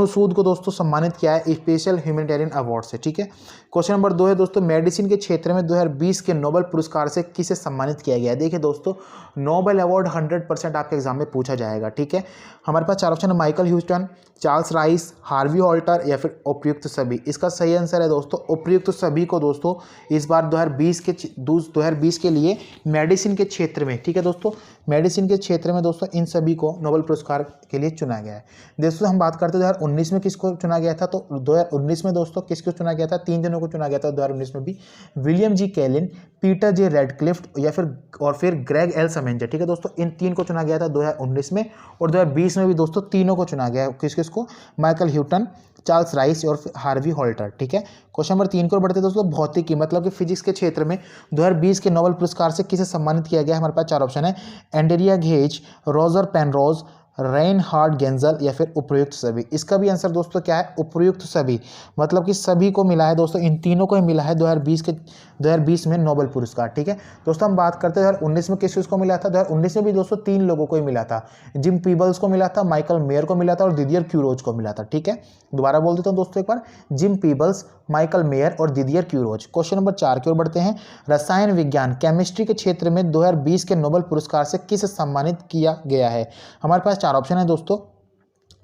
सूद को दोस्तों सम्मानित किया है स्पेशल ह्यूमैनिटेरियन अवार्ड से। ठीक है, क्वेश्चन नंबर 2 है दोस्तों, मेडिसिन के क्षेत्र में 2020 के नोबेल पुरस्कार से किसे सम्मानित किया गया है? देखिए दोस्तों नोबेल अवार्ड 100% आपके एग्जाम में पूछा जाएगा। ठीक है, हमारे पास 4 ऑप्शन है, Michael Houston, Charles rice, Harvey halter या फिर उपयुक्त सभी। इसका सही आंसर है दोस्तों उपयुक्त सभी को दोस्तों इस बार 2020 के लिए मेडिसिन के क्षेत्र में, ठीक है दोस्तों, मेडिसिन के क्षेत्र में दोस्तों इन सभी को नोबेल पुरस्कार के लिए चुना गया है। दोस्तों हम बात करते हैं 2019 में किसको चुना गया था, तो 2019 में दोस्तों किसको चुना गया था? 3 जनों को चुना गया था 2019 में भी, विलियम जी कैलिन, पीटर जे रेडक्लिफ या फिर ग्रेग एल समेंजर। ठीक है दोस्तों, इन 3 को चुना गया था 2019 में, और 2020 में भी दोस्तों तीनों को चुना गया। किसको? माइकल ह्यूटन, चार्ल्स राइस और हार्वी हॉल्टर। ठीक है, क्वेश्चन नंबर 3 को बढ़ते दोस्तों, भौतिकी मतलब कि फिजिक्स के क्षेत्र में 2020 के नोबेल पुरस्कार से किसे सम्मानित किया गया? हमारे पास 4 ऑप्शन है, Andrea Ghez, Roger Penrose, Reinhard गेंजल या फिर उपयुक्त सभी। इसका भी आंसर दोस्तों क्या है, उपयुक्त सभी, मतलब कि सभी को मिला है दोस्तों, इन तीनों को ही मिला है 2020 में नोबेल पुरस्कार। ठीक है दोस्तों, हम बात करते हैं 2019 में किस किस को मिला था। 2019 में भी दोस्तों 3 लोगों को ही मिला था, जिम पीबल्स को मिला था, माइकल मेयर को मिला था और दिदियर क्यूरोज को मिला था। ठीक है, दोबारा बोल देता हूँ दोस्तों एक बार, जिम पीबल्स, माइकल मेयर और दिदियर क्यूरोज। क्वेश्चन नंबर 4 की ओर बढ़ते हैं। रसायन विज्ञान केमिस्ट्री के क्षेत्र में 2020 के नोबेल पुरस्कार से किस सम्मानित किया गया है। हमारे पास 4 ऑप्शन है दोस्तों,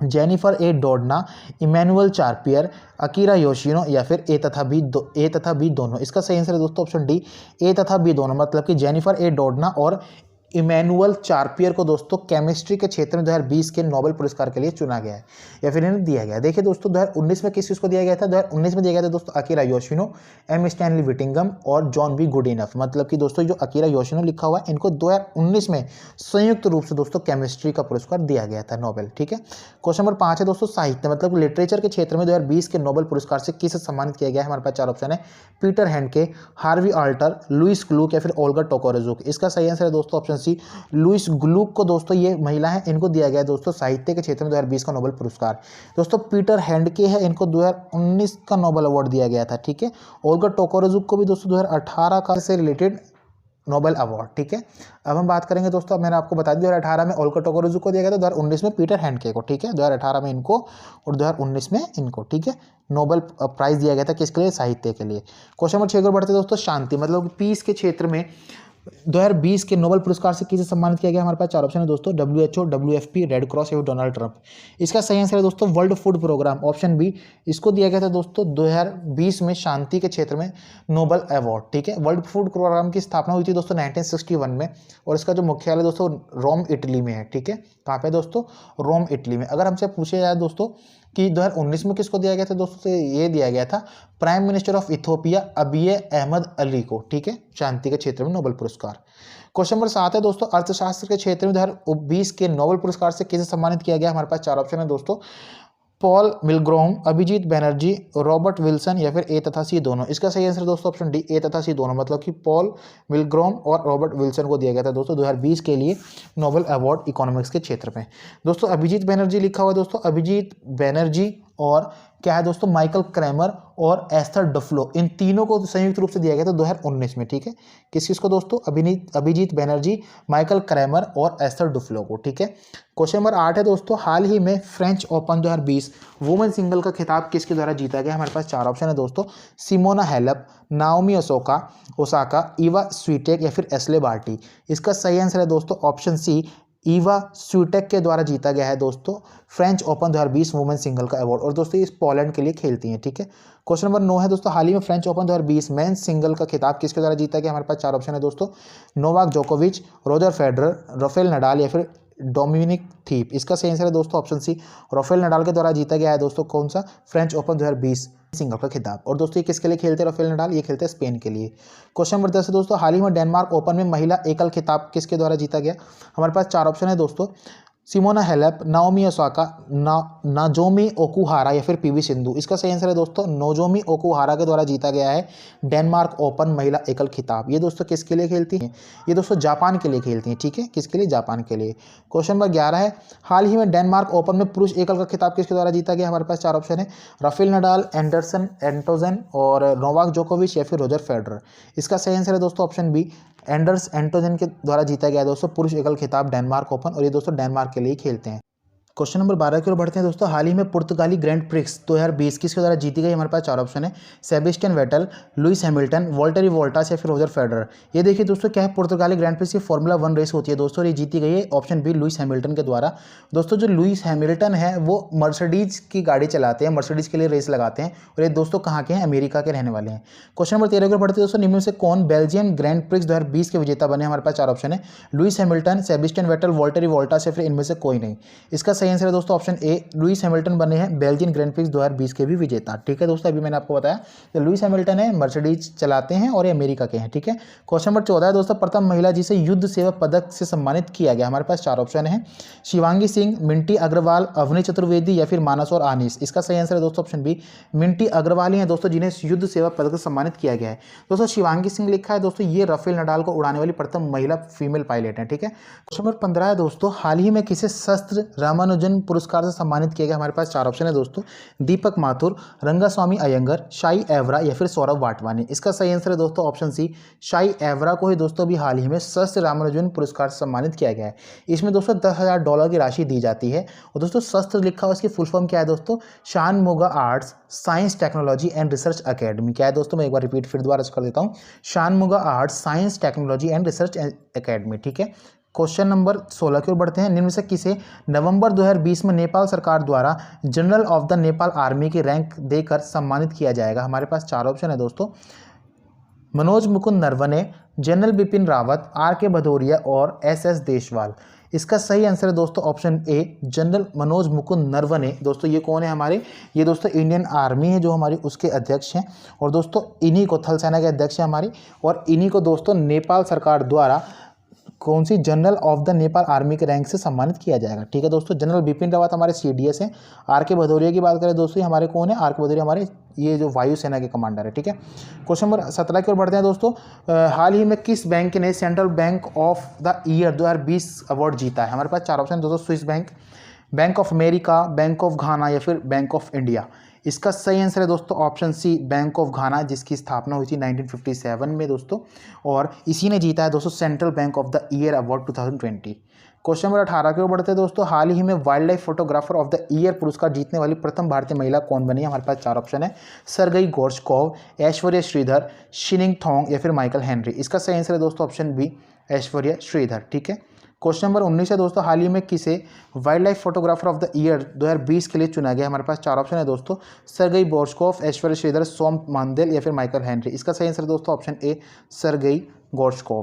जेनिफर ए डोडना, इमैनुअल चार्पियर, अकीरा योशिनो या फिर ए तथा बी दोनों। इसका सही आंसर है दोस्तों ऑप्शन डी, ए तथा बी दोनों, मतलब कि जेनिफर ए डोडना और इमैनुअल चार्पियर को दोस्तों केमिस्ट्री के क्षेत्र में 2020 के नोबेल पुरस्कार के लिए चुना गया है या फिर इन्हें दिया गया है। देखिए दोस्तों 2019 में किस को दिया गया था, 2019 में दिया गया था दोस्तों Akira Yoshino, M Stanley Whittingham और जॉन बी गुडिनफ। मतलब कि दोस्तों जो अकीरा योशिनो लिखा हुआ है, इनको 2019 में संयुक्त रूप से दोस्तों केमिस्ट्री का पुरस्कार दिया गया था, नोबेल। ठीक है, क्वेश्चन नंबर 5 है दोस्तों, साहित्य मतलब लिटरेचर के क्षेत्र में 2020 के नोबेल पुरस्कार से किसे सम्मानित किया गया है। हमारे पास 4 ऑप्शन है, Peter Handke, Harvey Alter, Louise Glück या फिर ओल्गा टोकारेजुक। इसका सही आंसर है दोस्तों ऑप्शन सी, लुइस ग्लूक को दोस्तों, ये महिला है, इनको दिया गया है दोस्तों साहित्य के क्षेत्र में 2020 का नोबेल पुरस्कार। दोस्तों पीटर हैंडके है, इनको 2019 का नोबेल अवार्ड दिया गया था। ठीक है, ओल्गा टोकारेजुक को भी दोस्तों 2018 का से रिलेटेड नोबेल अवार्ड। ठीक है, अब हम बात करेंगे दोस्तों, मैंने आपको बता दिया 2018 में ओल्गा टोकारेजुक को दिया गया था, 2019 में पीटर हैंडके को। ठीक है, 2018 में इनको और 2019 में इनको। ठीक है, नोबेल प्राइज दिया गया था किसके लिए, साहित्य के लिए। क्वेश्चन नंबर 6 को बढ़ते दोस्तों, शांति मतलब पीस के क्षेत्र में 2020 के नोबेल पुरस्कार से किसे सम्मानित किया गया। हमारे पास 4 ऑप्शन है दोस्तों, WHO, WFP, रेड क्रॉस या डोनाल्ड ट्रंप। इसका सही आंसर है दोस्तों world food programme, option B, इसको दिया गया था दोस्तों 2020 में शांति के क्षेत्र में नोबेल अवार्ड। ठीक है, वर्ल्ड फूड प्रोग्राम की स्थापना हुई थी दोस्तों 1961 में और इसका जो मुख्यालय दोस्तों रोम इटली में है। ठीक है, कहाँ पे दोस्तों, रोम इटली में। अगर हमसे पूछे जाए दोस्तों कि 2019 में किसको दिया गया था दोस्तों, ये दिया गया था prime minister of Ethiopia Abiy Ahmed Ali को। ठीक है, शांति के क्षेत्र में नोबेल पुरस्कार। क्वेश्चन नंबर 7 है दोस्तों, अर्थशास्त्र के क्षेत्र में 2020 के नोबेल पुरस्कार से किसे सम्मानित किया गया। हमारे पास 4 ऑप्शन है दोस्तों, Paul Milgrom, Abhijit Banerjee, Robert Wilson या फिर ए तथा सी दोनों। इसका सही आंसर दोस्तों ऑप्शन डी, ए तथा सी दोनों, मतलब कि पॉल मिलग्रोम और रॉबर्ट विल्सन को दिया गया था दोस्तों 2020 के लिए नोबेल अवार्ड इकोनॉमिक्स के क्षेत्र में। दोस्तों अभिजीत बैनर्जी लिखा हुआ है दोस्तों, अभिजीत बैनर्जी और क्या है दोस्तों, माइकल क्रैमर और एस्थर डुफ्लो, इन तीनों को संयुक्त रूप से दिया गया था 2019 में। ठीक है, किस किस को दोस्तों, अभिजीत बैनर्जी, माइकल क्रैमर और एस्थर डुफ्लो को। ठीक है, क्वेश्चन नंबर 8 है दोस्तों, हाल ही में फ्रेंच ओपन 2020 वुमेन सिंगल का खिताब किसके द्वारा जीता गया। हमारे पास 4 ऑप्शन है दोस्तों, Simona Halep, Naomi Osaka, Iga Swiatek या फिर एस्ले बार्टी। इसका सही आंसर है दोस्तों ऑप्शन सी, ईवा स्वीटेक के द्वारा जीता गया है दोस्तों फ्रेंच ओपन 2020 वुमेन सिंगल का अवार्ड और दोस्तों इस पोलैंड के लिए खेलती हैं। ठीक है, क्वेश्चन नंबर 9 है दोस्तों, हाल ही में फ्रेंच ओपन 2020 मेंस सिंगल का खिताब किसके द्वारा जीता गया। हमारे पास 4 ऑप्शन है दोस्तों, नोवाक जोकोविच, रोजर फेडरर, राफेल नडाल या फिर डोमिनिक थीप। इसका सही आंसर है दोस्तों ऑप्शन सी, राफेल नडाल के द्वारा जीता गया है दोस्तों कौन सा, फ्रेंच ओपन 2020 सिंगल का खिताब। और दोस्तों ये किसके लिए खेलते हैं राफेल नडाल, ये खेलते हैं स्पेन के लिए। क्वेश्चन नंबर 10 है दोस्तों, हाल ही में डेनमार्क ओपन में महिला एकल खिताब किसके द्वारा जीता गया। हमारे पास 4 ऑप्शन है दोस्तों, Simona Halep, Naomi Osaka, नाजोमी Okuhara या फिर पीवी सिंधु। इसका सही आंसर है दोस्तों नोजोमी ओकुहारा के द्वारा जीता गया है डेनमार्क ओपन महिला एकल खिताब। ये दोस्तों किसके लिए खेलती हैं, ये दोस्तों जापान के लिए खेलती हैं। ठीक है, किसके लिए, जापान के लिए। क्वेश्चन नंबर 11 है, हाल ही में डेनमार्क ओपन में पुरुष एकल का खिताब किसके द्वारा जीता गया। हमारे पास 4 ऑप्शन है, राफेल नडाल, एंडरसन एंटोजन और नोवाक जोकोविच या फिर रोजर फेडरर। इसका सही आंसर है दोस्तों ऑप्शन बी, एंडर्स एंटोजन के द्वारा जीता गया दोस्तों पुरुष एकल खिताब डेनमार्क ओपन और ये दोस्तों डेनमार्क के लिए खेलते हैं। क्वेश्चन नंबर 12 की ओर बढ़ते हैं दोस्तों, हाल ही में पुर्तगाली ग्रैंड प्रिक्स 2020 किसके द्वारा जीती गई। हमारे पास 4 ऑप्शन है, Sebastian Vettel, Lewis Hamilton, Valtteri Voltas या फिर रोजर फेडरर। ये देखिए दोस्तों क्या है, पुर्तगाली ग्रैंड प्रिक्स की फॉर्मूला 1 रेस होती है दोस्तों, ये जीती गई है ऑप्शन बी लुइस हैमिल्टन के द्वारा। दोस्तों जो लुइस हैमिल्टन है वो मर्सिडीज की गाड़ी चलाते हैं, मर्सिडीज के लिए रेस लगाते हैं और ये दोस्तों कहाँ के हैं, अमेरिका के रहने वाले हैं। क्वेश्चन नंबर 13 की ओर बढ़ते हैं दोस्तों, निम्न में से कौन बेल्जियम ग्रैंड प्रिक्स 2020 के विजेता बने। हमारे पास 4 ऑप्शन है, Lewis Hamilton, Sebastian Vettel, Valtteri Voltas या फिर इनमें से कोई नहीं। इसका सही आंसर है दोस्तों ऑप्शन ए, लुइस हैमिल्टन बने हैं बेल्जियन ग्रैंड प्रिक्स 2020 के भी विजेता। ठीक है दोस्तों, अभी मैंने आपको बताया तो लुइस हैमिल्टन है, मर्सिडीज चलाते हैं और ये अमेरिका के हैं। ठीक है, क्वेश्चन नंबर 14 है दोस्तों, प्रथम महिला जिसे युद्ध सेवा पदक से सम्मानित किया गया। हमारे पास 4 ऑप्शन है, शिवांगी सिंह, मिंटी अग्रवाल, अवनी चतुर्वेदी या फिर मानस और आनीस। इसका सही आंसर है दोस्तों ऑप्शन बी, मिंटी अग्रवाल ही है दोस्तों जिन्हें युद्ध सेवा पदक से सम्मानित किया गया है। दोस्तों शिवांगी सिंह लिखा है दोस्तों, ये राफेल नडाल को उड़ाने वाली प्रथम महिला फीमेल पायलट है। ठीक है, क्वेश्चन नंबर 15 है दोस्तों, हाल ही में किसे शस्त्र रामानुजन पुरस्कार से सम्मानित किया गया। हमारे पास 4 ऑप्शन है दोस्तों, दीपक माथुर, रंगास्वामी अयंगर, शाई एवरा या फिर सौरभ वाटवानी। इसका सही आंसर है दोस्तों ऑप्शन सी, शाई एवरा को ही दोस्तों भी हाल ही में शस्त्र रामानुजन पुरस्कार से सम्मानित किया गया है। इसमें दोस्तों $10,000 की राशि दी जाती है। और दोस्तों शस्त्र लिखा हुआ, इसकी फुल फॉर्म क्या है दोस्तों, Shanmugha arts science technology and research academy. क्या है दोस्तों, मैं एक बार रिपीट फिर दोबारा कर देता हूँ, Shanmuga arts science technology and research academy. ठीक है, क्वेश्चन नंबर 16 की ओर बढ़ते हैं। निम्न में से किसे नवंबर 2020 में नेपाल सरकार द्वारा general of the Nepal army की रैंक देकर सम्मानित किया जाएगा। हमारे पास 4 ऑप्शन है दोस्तों, मनोज मुकुंद नरवणे, जनरल बिपिन रावत, आर के भदौरिया और SS देशवाल। इसका सही आंसर है दोस्तों ऑप्शन ए, जनरल मनोज मुकुंद नरवणे। दोस्तों ये कौन है हमारे, ये दोस्तों इंडियन आर्मी है जो हमारी उसके अध्यक्ष हैं, और दोस्तों इन्हीं को थल सेना के अध्यक्ष हैं हमारी, और इन्हीं को दोस्तों नेपाल सरकार द्वारा कौन सी general of the Nepal army के रैंक से सम्मानित किया जाएगा। ठीक है दोस्तों, जनरल बिपिन रावत हमारे CDS हैं। आर के भदौरिया की बात करें दोस्तों, हमारे कौन है, आर के भदौरिया हमारे ये जो वायुसेना के कमांडर है। ठीक है, क्वेश्चन नंबर 17 की ओर बढ़ते हैं दोस्तों, हाल ही में किस बैंक ने central bank of the year 2020 award जीता है। हमारे पास 4 ऑप्शन दोस्तों, Swiss bank, bank of America, bank of घाना या फिर बैंक ऑफ इंडिया। इसका सही आंसर है दोस्तों option C, bank of Ghana, जिसकी स्थापना हुई थी 1957 में दोस्तों, और इसी ने जीता है दोस्तों central bank of the year award 2020। Question number 18 की ओर बढ़ते हैं दोस्तों, हाल ही में wild life photographer of the year पुरस्कार जीतने वाली प्रथम भारतीय महिला कौन बनी है। हमारे पास 4 ऑप्शन है, Sergei Gorshkov, Aishwarya Shridhar, shining थोंग या फिर माइकल हेनरी। इसका सही आंसर है दोस्तों ऑप्शन बी, ऐश्वर्या श्रीधर। ठीक है, क्वेश्चन नंबर 19 है दोस्तों, हाल ही में किसे wild life photographer of the year 2020 के लिए चुना गया। हमारे पास 4 ऑप्शन है दोस्तों, सरगई बोर्शकोव, ऐश्वर्या श्रीधर, सोम मांदेल या फिर माइकल हेनरी। इसका सही आंसर दोस्तों ऑप्शन ए, सरगई गोर्शकोव।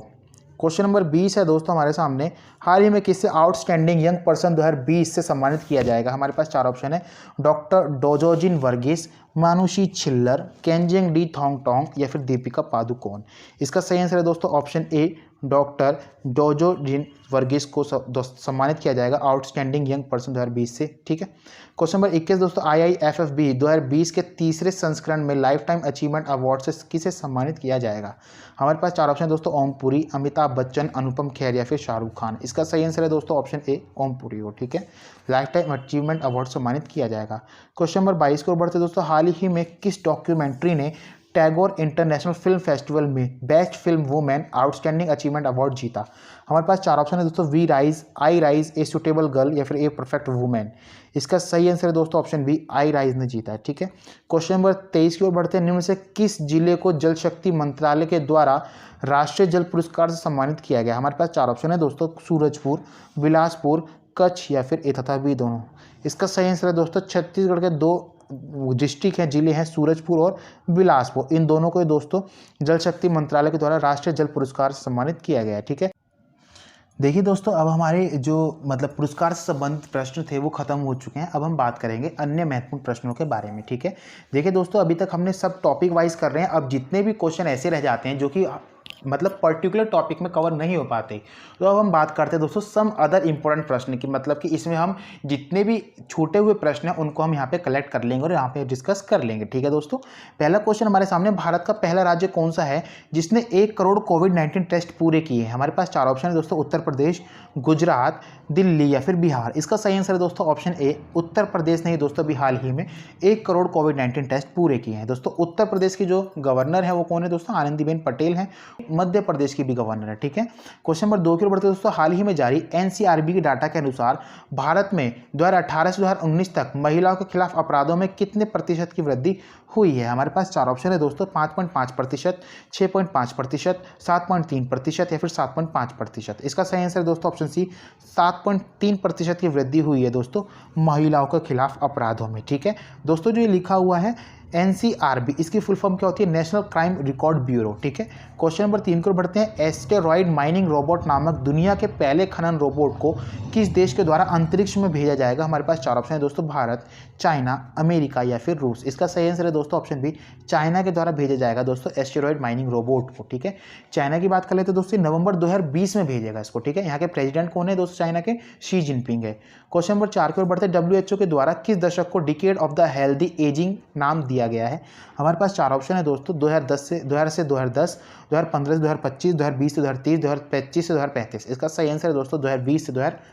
क्वेश्चन नंबर 20 है दोस्तों हमारे सामने, हाल ही में किससे आउटस्टैंडिंग यंग पर्सन 2020 से सम्मानित किया जाएगा। हमारे पास 4 ऑप्शन है, डॉक्टर डोजोजिन वर्गीस, मानुषी छिल्लर, केंजिंग डी थोंगटोंग या फिर दीपिका पादुकोण। इसका सही आंसर है दोस्तों ऑप्शन ए, डॉक्टर डोजोजिन वर्गीस को सम्मानित किया जाएगा आउटस्टैंडिंग यंग पर्सन 2020 से। ठीक है, क्वेश्चन नंबर 21 दोस्तों, IIFFB 2020 के तीसरे संस्करण में लाइफ टाइम अचीवमेंट अवार्ड से किसे सम्मानित किया जाएगा। हमारे पास 4 ऑप्शन है दोस्तों, ओम पुरी, अमिताभ बच्चन, अनुपम खेर या फिर शाहरुख खान। इसका सही आंसर है दोस्तों ऑप्शन ए, ओम पुरी हो। ठीक है, लाइफ टाइम अचीवमेंट अवार्ड सम्मानित किया जाएगा। क्वेश्चन नंबर 22 को बढ़ते दोस्तों, हाल ही में किस डॉक्यूमेंट्री ने टैगोर इंटरनेशनल फिल्म फेस्टिवल में best film women outstanding achievement award जीता। हमारे पास 4 ऑप्शन है दोस्तों, we rise, I rise, a suitable girl या फिर ए परफेक्ट वुमेन। इसका सही आंसर है दोस्तों ऑप्शन बी, आई राइज ने जीता है। ठीक है, क्वेश्चन नंबर 23 की ओर बढ़ते हैं, निम्न में से किस जिले को जल शक्ति मंत्रालय के द्वारा राष्ट्रीय जल पुरस्कार से सम्मानित किया गया। हमारे पास 4 ऑप्शन है दोस्तों, सूरजपुर, बिलासपुर, कच्छ या फिर ए तथा बी दोनों। इसका सही आंसर है दोस्तों, छत्तीसगढ़ के 2 डिस्ट्रिक्ट हैं, जिले हैं सूरजपुर और बिलासपुर, इन दोनों को दोस्तों जल शक्ति मंत्रालय के द्वारा राष्ट्रीय जल पुरस्कार से सम्मानित किया गया है। ठीक है, देखिए दोस्तों, अब हमारे जो मतलब पुरस्कार से संबंधित प्रश्न थे वो खत्म हो चुके हैं। अब हम बात करेंगे अन्य महत्वपूर्ण प्रश्नों के बारे में। ठीक है, देखिए दोस्तों, अभी तक हमने सब टॉपिक वाइज कर रहे हैं। अब जितने भी क्वेश्चन ऐसे रह जाते हैं जो कि मतलब पर्टिकुलर टॉपिक में कवर नहीं हो पाते, तो अब हम बात करते हैं दोस्तों सम अदर इंपॉर्टेंट प्रश्न की। मतलब कि इसमें हम जितने भी छूटे हुए प्रश्न हैं उनको हम यहाँ पे कलेक्ट कर लेंगे और यहाँ पे डिस्कस कर लेंगे। ठीक है दोस्तों, पहला क्वेश्चन हमारे सामने, भारत का पहला राज्य कौन सा है जिसने 1 करोड़ कोविड-19 टेस्ट पूरे किए हैं। हमारे पास 4 ऑप्शन है दोस्तों, उत्तर प्रदेश, गुजरात, दिल्ली या फिर बिहार। इसका सही आंसर है दोस्तों ऑप्शन ए, उत्तर प्रदेश ने ही दोस्तों भी हाल ही में 1 करोड़ कोविड-19 टेस्ट पूरे किए हैं। दोस्तों उत्तर प्रदेश की जो गवर्नर है वो कौन है दोस्तों, आनंदीबेन पटेल हैं। मध्य प्रदेश की भी गवर्नर है। ठीक है, क्वेश्चन नंबर 2 की ओर बढ़ते हैं दोस्तों, हाल ही में जारी NCRB के डाटा के अनुसार भारत में 2018 से 2019 तक महिलाओं के खिलाफ अपराधों में कितने प्रतिशत की वृद्धि हुई है। हमारे पास 4 ऑप्शन है दोस्तों, 5.5%, 6.5%, 7.3% या फिर 7.5%। इसका सही आंसर है दोस्तों ऑप्शन सी, 7.3% की वृद्धि हुई है दोस्तों महिलाओं के खिलाफ अपराधों में। ठीक है दोस्तों, जो ये लिखा हुआ है NCRB इसकी फुल फॉर्म क्या होती है? National crime record bureau. ठीक है, क्वेश्चन नंबर 3 को बढ़ते हैं। एस्टेरॉयड माइनिंग रोबोट नामक दुनिया के पहले खनन रोबोट को किस देश के द्वारा अंतरिक्ष में भेजा जाएगा? हमारे पास 4 ऑप्शन है दोस्तों, भारत, चाइना, अमेरिका या फिर रूस। इसका सही आंसर है दोस्तों ऑप्शन बी, चाइना के द्वारा भेजा जाएगा दोस्तों एस्टेरॉयड माइनिंग रोबोट को। ठीक है, चाइना की बात कर लेते हैं दोस्तों, नवंबर 2020 में भेजेगा इसको। ठीक है, यहाँ के प्रेसिडेंट कौन है दोस्तों? चाइना के शी जिनपिंग है। क्वेश्चन नंबर 4 की ओर बढ़ते हैं। WHO के द्वारा किस दशक को decade of the healthy ageing नाम दिया गया है? हमारे पास 4 ऑप्शन है दोस्तों, 2010 से 2010, 2015 से 2025, 2020 से 2030, 2025 से 2035। इसका सही आंसर है दोस्तों 2020 से 2030।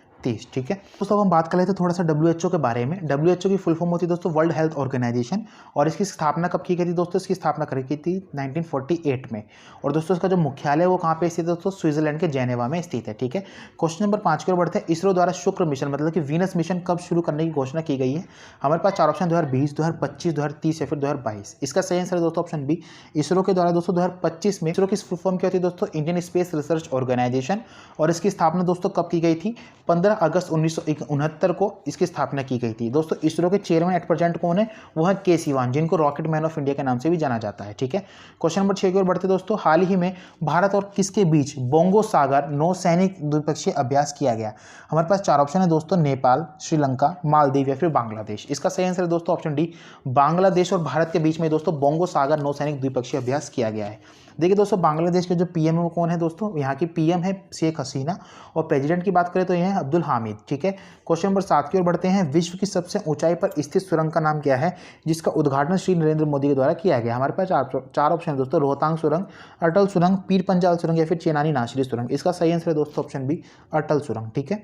ठीक है दोस्तों, अब हम बात कर लेते हैं थोड़ा सा WHO के बारे में। WHO की फुल फॉर्म होती है दोस्तों वर्ल्ड हेल्थ ऑर्गेनाइजेशन, और इसकी स्थापना कब की गई थी दोस्तों? इसकी स्थापना करी गई थी 1948 में। और दोस्तों इसका जो मुख्यालय है वो कहाँ पे स्थित है दोस्तों? स्विट्जरलैंड के जेनेवा में स्थित है। ठीक है, क्वेश्चन नंबर 5 की ओर बढ़ते हैं। इसरो द्वारा शुक्र मिशन मतलब कि वीनस मिशन कब शुरू करने की घोषणा की गई है? हमारे पास 4 ऑप्शन 2020, 2025, 2030 या फिर 2022। इसका सही आंसर है दोस्तों ऑप्शन बी, इसरो के द्वारा दोस्तों 2025 में। इसरो की फुल फॉर्म क्या होती है दोस्तों? Indian space research organisation. और इसकी स्थापना दोस्तों कब की गई थी? 15 अगस्त 1969 को इसकी स्थापना की गई थी। दोस्तों इसरो के चेयरमैन एट प्रेजेंट कौन है? वो है के सिवान, जिनको रॉकेट मैन ऑफ इंडिया के नाम से भी जाना जाता है। ठीक है, क्वेश्चन नंबर 6 की ओर बढ़ते दोस्तों। हाल ही में भारत और किसके बीच बोंगो सागर नौसैनिक द्विपक्षीय अभ्यास किया गया? हमारे पास 4 ऑप्शन है दोस्तों, नेपाल, श्रीलंका, मालदीव या फिर बांग्लादेश। इसका सही आंसर है दोस्तों ऑप्शन डी, बांग्लादेश और भारत के बीच में दोस्तों बोंगो सागर नौसैनिक द्विपक्षीय अभ्यास किया गया है। देखिए दोस्तों, बांग्लादेश के जो पीएम है वो कौन है दोस्तों? यहाँ की पीएम है शेख हसीना, और प्रेसिडेंट की बात करें तो ये है अब्दुल हामिद। ठीक है, क्वेश्चन नंबर 7 की ओर बढ़ते हैं। विश्व की सबसे ऊंचाई पर स्थित सुरंग का नाम क्या है, जिसका उद्घाटन श्री नरेंद्र मोदी के द्वारा किया गया? हमारे पास चार ऑप्शन है दोस्तों, रोहतांग सुरंग, अटल सुरंग, पीर पंजाल सुरंग या फिर चेनानी नाशरी सुरंग। इसका सही आंसर है दोस्तों ऑप्शन बी, अटल सुरंग। ठीक है,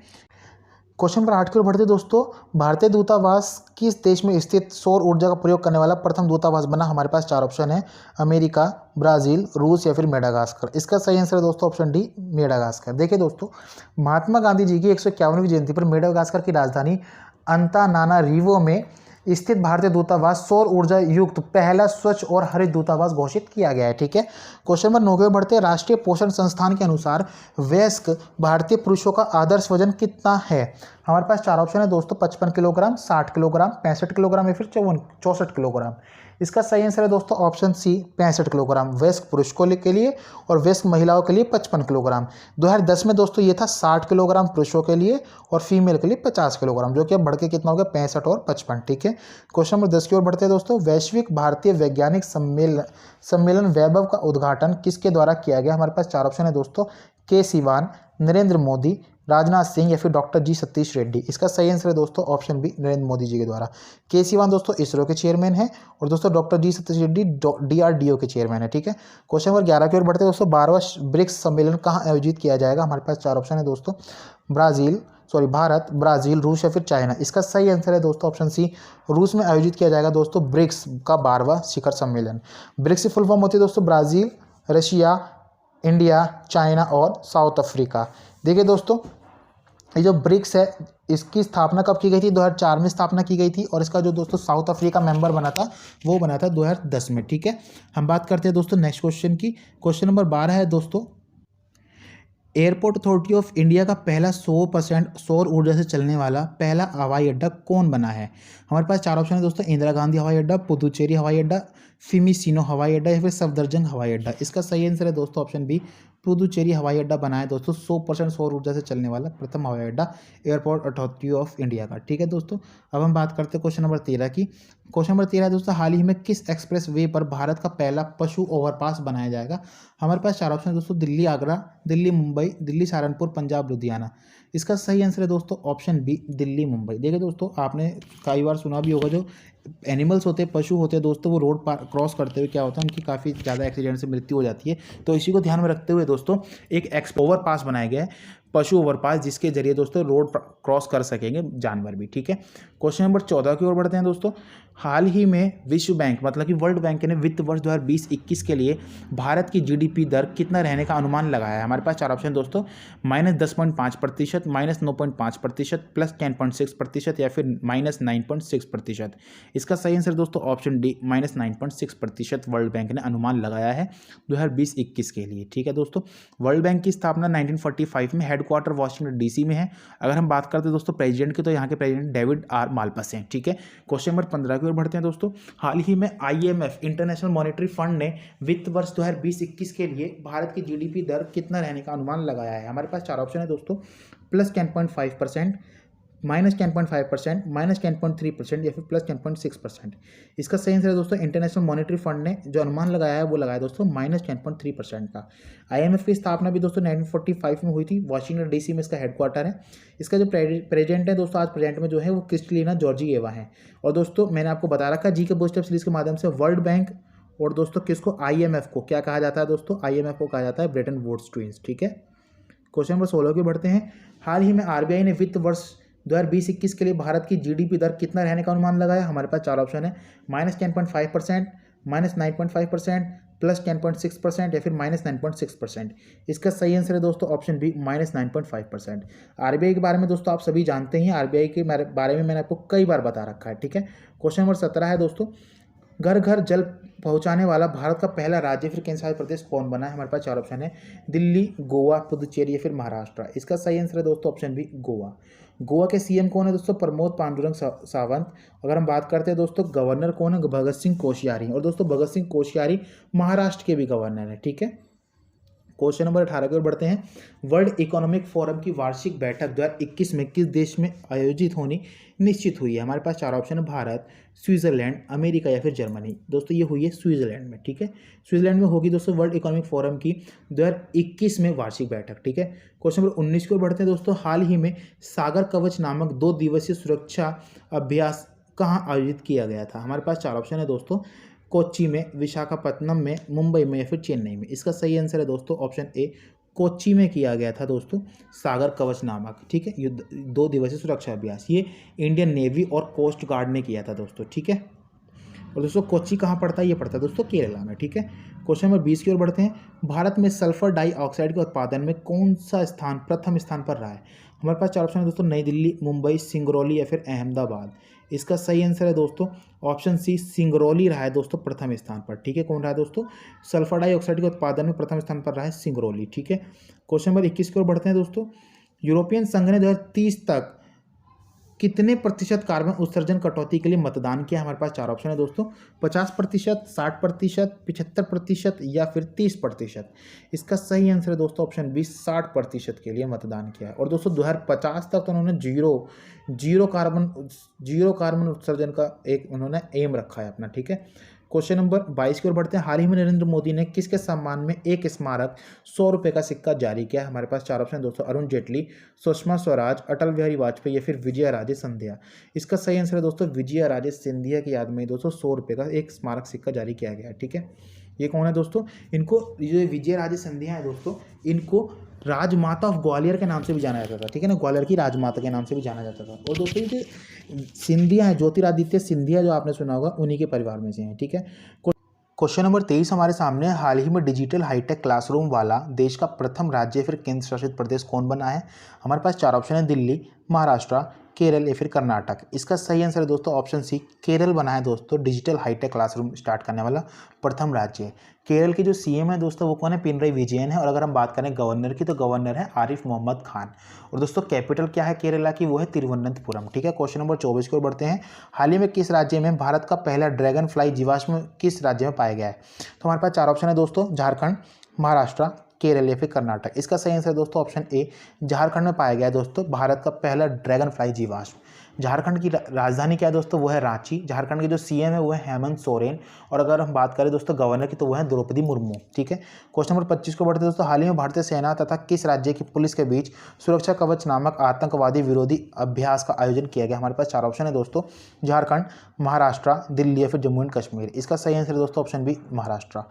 क्वेश्चन नंबर 8 की ओर बढ़ते दोस्तों। भारतीय दूतावास किस देश में स्थित सौर ऊर्जा का प्रयोग करने वाला प्रथम दूतावास बना? हमारे पास 4 ऑप्शन है, अमेरिका, ब्राज़ील, रूस या फिर मेडागास्कर। इसका सही आंसर है दोस्तों ऑप्शन डी, मेडागास्कर। देखिए दोस्तों, महात्मा गांधी जी की 151वीं जयंती पर मेडागास्कर की राजधानी अंतानानारिवो में स्थित भारतीय दूतावास सौर ऊर्जा युक्त पहला स्वच्छ और हरित दूतावास घोषित किया गया है। ठीक है, क्वेश्चन नंबर 9 के बढ़ते हैं। राष्ट्रीय पोषण संस्थान के अनुसार वयस्क भारतीय पुरुषों का आदर्श वजन कितना है? हमारे पास 4 ऑप्शन है दोस्तों, 55 किलोग्राम, 60 किलोग्राम, 65 किलोग्राम या फिर 64 किलोग्राम। इसका सही आंसर है दोस्तों ऑप्शन सी, 65 किलोग्राम वयस्क पुरुषों के लिए, और वयस्क महिलाओं के लिए 55 किलोग्राम। 2010 में दोस्तों ये था 60 किलोग्राम पुरुषों के लिए और फीमेल के लिए 50 किलोग्राम, जो कि अब बढ़ के कितना हो गया? 65 और 55। ठीक है, क्वेश्चन नंबर 10 की ओर बढ़ते हैं दोस्तों। वैश्विक भारतीय वैज्ञानिक सम्मेलन वैभव का उद्घाटन किसके द्वारा किया गया? हमारे पास 4 ऑप्शन है दोस्तों, के सिवान, नरेंद्र मोदी, राजनाथ सिंह या फिर डॉक्टर जी सतीश रेड्डी। इसका सही आंसर है दोस्तों ऑप्शन बी, नरेंद्र मोदी जी के द्वारा। के सिवान दोस्तों इसरो के चेयरमैन है, और दोस्तों डॉक्टर जी सतीश रेड्डी DRDO के चेयरमैन है। ठीक है, क्वेश्चन नंबर 11 की ओर बढ़ते हैं दोस्तों। 12वां ब्रिक्स सम्मेलन कहाँ आयोजित किया जाएगा? हमारे पास 4 ऑप्शन है दोस्तों, भारत, ब्राज़ील, रूस या फिर चाइना। इसका सही आंसर है दोस्तों ऑप्शन सी, रूस में आयोजित किया जाएगा दोस्तों ब्रिक्स का 12वां शिखर सम्मेलन। ब्रिक्स की फुल फॉर्म होती है दोस्तों ब्राज़ील, रशिया, इंडिया, चाइना और साउथ अफ्रीका। देखिए दोस्तों, ये जो ब्रिक्स है इसकी स्थापना कब की गई थी? 2004 में स्थापना की गई थी, और इसका जो दोस्तों साउथ अफ्रीका मेंबर बना था वो बना था 2010 में। ठीक है, हम बात करते हैं दोस्तों नेक्स्ट क्वेश्चन की। क्वेश्चन नंबर 12 है दोस्तों, एयरपोर्ट अथॉरिटी ऑफ इंडिया का पहला 100% सौर ऊर्जा से चलने वाला पहला हवाई अड्डा कौन बना है? हमारे पास 4 ऑप्शन है दोस्तों, इंदिरा गांधी हवाई अड्डा, पुदुचेरी हवाई अड्डा, फिमिसिनो हवाई अड्डा या फिर सफदरजंग हवाई अड्डा। इसका सही आंसर है दोस्तों ऑप्शन बी, पुदुचेरी हवाई अड्डा बना है दोस्तों 100% सौर ऊर्जा से चलने वाला प्रथम हवाई अड्डा एयरपोर्ट अथॉरिटी ऑफ इंडिया का। ठीक है दोस्तों, अब हम बात करते हैं क्वेश्चन नंबर 13 की। क्वेश्चन नंबर 13 है दोस्तों, हाल ही में किस एक्सप्रेस वे पर भारत का पहला पशु ओवरपास बनाया जाएगा? हमारे पास 4 ऑप्शन है दोस्तों, दिल्ली आगरा, दिल्ली मुंबई, दिल्ली सहारनपुर, पंजाब लुधियाना। इसका सही आंसर है दोस्तों ऑप्शन बी, दिल्ली मुंबई। देखिए दोस्तों, आपने कई बार सुना भी होगा, जो एनिमल्स होते हैं, पशु होते हैं दोस्तों, वो रोड क्रॉस करते हुए क्या होता है, उनकी काफ़ी ज़्यादा एक्सीडेंट से मृत्यु हो जाती है। तो इसी को ध्यान में रखते हुए दोस्तों एक ओवरपास बनाया गया है, पशु ओवरपास, जिसके जरिए दोस्तों रोड क्रॉस कर सकेंगे जानवर भी। ठीक है, क्वेश्चन नंबर 14 की ओर बढ़ते हैं दोस्तों। हाल ही में विश्व बैंक मतलब कि वर्ल्ड बैंक ने वित्त वर्ष 2020-21 के लिए भारत की GDP दर कितना रहने का अनुमान लगाया है? हमारे पास 4 ऑप्शन दोस्तों, -10.5%, -9.5%, +10.6% या फिर -9.6%। इसका सही आंसर दोस्तों ऑप्शन डी, -9.6% वर्ल्ड बैंक ने अनुमान लगाया है 2020-21 के लिए। ठीक है दोस्तों, वर्ल्ड बैंक की स्थापना 1945 में हेडक्वार्टर वाशिंगटन डीसी में है। अगर हम बात करते हैं दोस्तों प्रेसिडेंट की, तो यहाँ के प्रेसिडेंट डेविड आर मालपस हैं। ठीक है, क्वेश्चन नंबर 15 की ओर बढ़ते हैं दोस्तों। हाल ही में IMF इंटरनेशनल मॉनेटरी फंड ने वित्त वर्ष 2020-21 के लिए भारत की GDP दर कितना रहने का अनुमान लगाया है। हमारे पास चार ऑप्शन है दोस्तों, +10.5%, -10.5%, -10.3% या फिर +10.6%। इसका सही आंसर है दोस्तों, इंटरनेशनल मॉनेटरी फंड ने जो अनुमान लगाया है वो लगाया दोस्तों -10.3% का। IMF की स्थापना भी दोस्तों 1945 में हुई थी। वाशिंगटन डीसी में इसका हेडक्वार्टर है। इसका जो प्रेजेंट है दोस्तों, आज प्रेजेंट में जो है वो क्रिस्टलिना जॉर्जिएवा है। और दोस्तों मैंने आपको बता रखा जी के बूस्ट अप सीरीज के माध्यम से वर्ल्ड बैंक और दोस्तों किसको, IMF को क्या कहा जाता है दोस्तों, IMF को कहा जाता है ब्रेटन वुड्स ट्विंस। ठीक है, क्वेश्चन नंबर 16 की बढ़ते हैं। हाल ही में RBI ने वित्त वर्ष 2020-21 के लिए भारत की GDP दर कितना रहने का अनुमान लगाया। हमारे पास चार ऑप्शन है, -10.5%, -9.5%, +10.6% या फिर -9.6%। इसका सही आंसर है दोस्तों ऑप्शन बी, -9.5%। RBI के बारे में दोस्तों आप सभी जानते हैं, RBI के बारे में मैंने आपको कई बार बता रखा है। ठीक है, क्वेश्चन नंबर 17 है दोस्तों, घर घर जल पहुंचाने वाला भारत का पहला राज्य फिर केंद्र शासित प्रदेश कौन बना है। हमारे पास चार ऑप्शन है, दिल्ली, गोवा, पुदुचेरी या फिर महाराष्ट्र। इसका सही आंसर है दोस्तों ऑप्शन बी, गोवा। गोवा के CM कौन है दोस्तों, प्रमोद पांडुरंग सावंत। अगर हम बात करते हैं दोस्तों गवर्नर कौन है, भगत सिंह कोश्यारी। और दोस्तों भगत सिंह कोश्यारी महाराष्ट्र के भी गवर्नर है। ठीक है, क्वेश्चन नंबर 18 की ओर बढ़ते हैं। वर्ल्ड इकोनॉमिक फोरम की वार्षिक बैठक 2021 में किस देश में आयोजित होनी निश्चित हुई है। हमारे पास चार ऑप्शन है, भारत, स्विट्जरलैंड, अमेरिका या फिर जर्मनी। दोस्तों ये हुई है स्विट्जरलैंड में। ठीक है, स्विट्जरलैंड में होगी दोस्तों वर्ल्ड इकोनॉमिक फोरम की 2021 में वार्षिक बैठक। ठीक है, क्वेश्चन नंबर 19 की ओर बढ़ते हैं दोस्तों। हाल ही में सागर कवच नामक 2 दिवसीय सुरक्षा अभ्यास कहाँ आयोजित किया गया था। हमारे पास चार ऑप्शन है दोस्तों, कोच्चि में, विशाखापत्तनम में, मुंबई में या फिर चेन्नई में। इसका सही आंसर है दोस्तों ऑप्शन ए, कोच्चि में किया गया था दोस्तों सागर कवच नामक। ठीक है, युद्ध 2 दिवसीय सुरक्षा अभ्यास ये इंडियन नेवी और कोस्ट गार्ड ने किया था दोस्तों। ठीक है, और दोस्तों कोच्चि कहाँ पड़ता है, ये पड़ता है दोस्तों केरला में। ठीक है, क्वेश्चन नंबर 20 की ओर बढ़ते हैं। भारत में सल्फर डाइऑक्साइड के उत्पादन में कौन सा स्थान प्रथम स्थान पर रहा है। हमारे पास चार ऑप्शन है दोस्तों, नई दिल्ली, मुंबई, सिंगरौली या फिर अहमदाबाद। इसका सही आंसर है दोस्तों ऑप्शन सी, सिंगरौली रहा है दोस्तों प्रथम स्थान पर। ठीक है, कौन रहा है दोस्तों, सल्फर डाइऑक्साइड के उत्पादन में प्रथम स्थान पर रहा है सिंगरौली। ठीक है, क्वेश्चन नंबर 21 की ओर बढ़ते हैं दोस्तों। यूरोपियन संघ ने 2030 तक कितने प्रतिशत कार्बन उत्सर्जन कटौती के लिए मतदान किया। हमारे पास चार ऑप्शन है दोस्तों, 50%, 60%, 75% या फिर 30%। इसका सही आंसर है दोस्तों ऑप्शन बी, 60% के लिए मतदान किया है। और दोस्तों 2050 तक तो उन्होंने जीरो कार्बन उत्सर्जन का एक उन्होंने एम रखा है अपना। ठीक है, क्वेश्चन नंबर 22 की ओर बढ़ते हैं। हाल ही में नरेंद्र मोदी ने किसके सम्मान में एक स्मारक 100 रुपये का सिक्का जारी किया। हमारे पास चार ऑप्शन दोस्तों, अरुण जेटली, सुषमा स्वराज, अटल बिहारी वाजपेयी या फिर विजया राजे सिंधिया। इसका सही आंसर है दोस्तों विजया राजे सिंधिया की याद में दोस्तों 100 रुपये का एक स्मारक सिक्का जारी किया गया है। ठीक है, ये कौन है दोस्तों, इनको जो विजय राजे सिंधिया है दोस्तों, इनको राजमाता ऑफ ग्वालियर के नाम से भी जाना जाता था। ठीक है ना, ग्वालियर की राजमाता के नाम से भी जाना जाता था। और दोस्तों ये सिंधिया है, ज्योतिरादित्य सिंधिया जो आपने सुना होगा, उन्हीं के परिवार में से हैं। ठीक है, क्वेश्चन नंबर 23 हमारे सामने। हाल ही में डिजिटल हाईटेक क्लासरूम वाला देश का प्रथम राज्य फिर केंद्र शासित प्रदेश कौन बना है। हमारे पास चार ऑप्शन है, दिल्ली, महाराष्ट्र, केरल या फिर कर्नाटक। इसका सही आंसर है दोस्तों ऑप्शन सी, केरल बना है दोस्तों डिजिटल हाईटेक क्लासरूम स्टार्ट करने वाला प्रथम राज्य। केरल के जो CM है दोस्तों वो कौन है, पिनरई विजयन है। और अगर हम बात करें गवर्नर की, तो गवर्नर है आरिफ मोहम्मद खान। और दोस्तों कैपिटल क्या है केरला की, वो है तिरुवनंतपुरम। ठीक है, क्वेश्चन नंबर 24 की ओर बढ़ते हैं। हाल ही में किस राज्य में भारत का पहला ड्रैगन फ्लाई जीवाश्म किस राज्य में पाया गया है। तो हमारे पास चार ऑप्शन है दोस्तों, झारखंड, महाराष्ट्र, केरल या फिर कर्नाटक। इसका सही आंसर है दोस्तों ऑप्शन ए, झारखंड में पाया गया है दोस्तों भारत का पहला ड्रैगन फ्लाई जीवाश्म। झारखंड की राजधानी क्या है दोस्तों, वो है रांची। झारखंड के जो CM है वो है हेमंत सोरेन। और अगर हम बात करें दोस्तों गवर्नर की, तो वो है द्रौपदी मुर्मू। ठीक है, क्वेश्चन नंबर 25 को बढ़ते हैं दोस्तों। हाल ही में भारतीय सेना तथा किस राज्य की पुलिस के बीच सुरक्षा कवच नामक आतंकवादी विरोधी अभ्यास का आयोजन किया गया। हमारे पास चार ऑप्शन है दोस्तों, झारखंड, महाराष्ट्र, दिल्ली या फिर जम्मू एंड कश्मीर। इसका सही आंसर है दोस्तों option B, Maharashtra.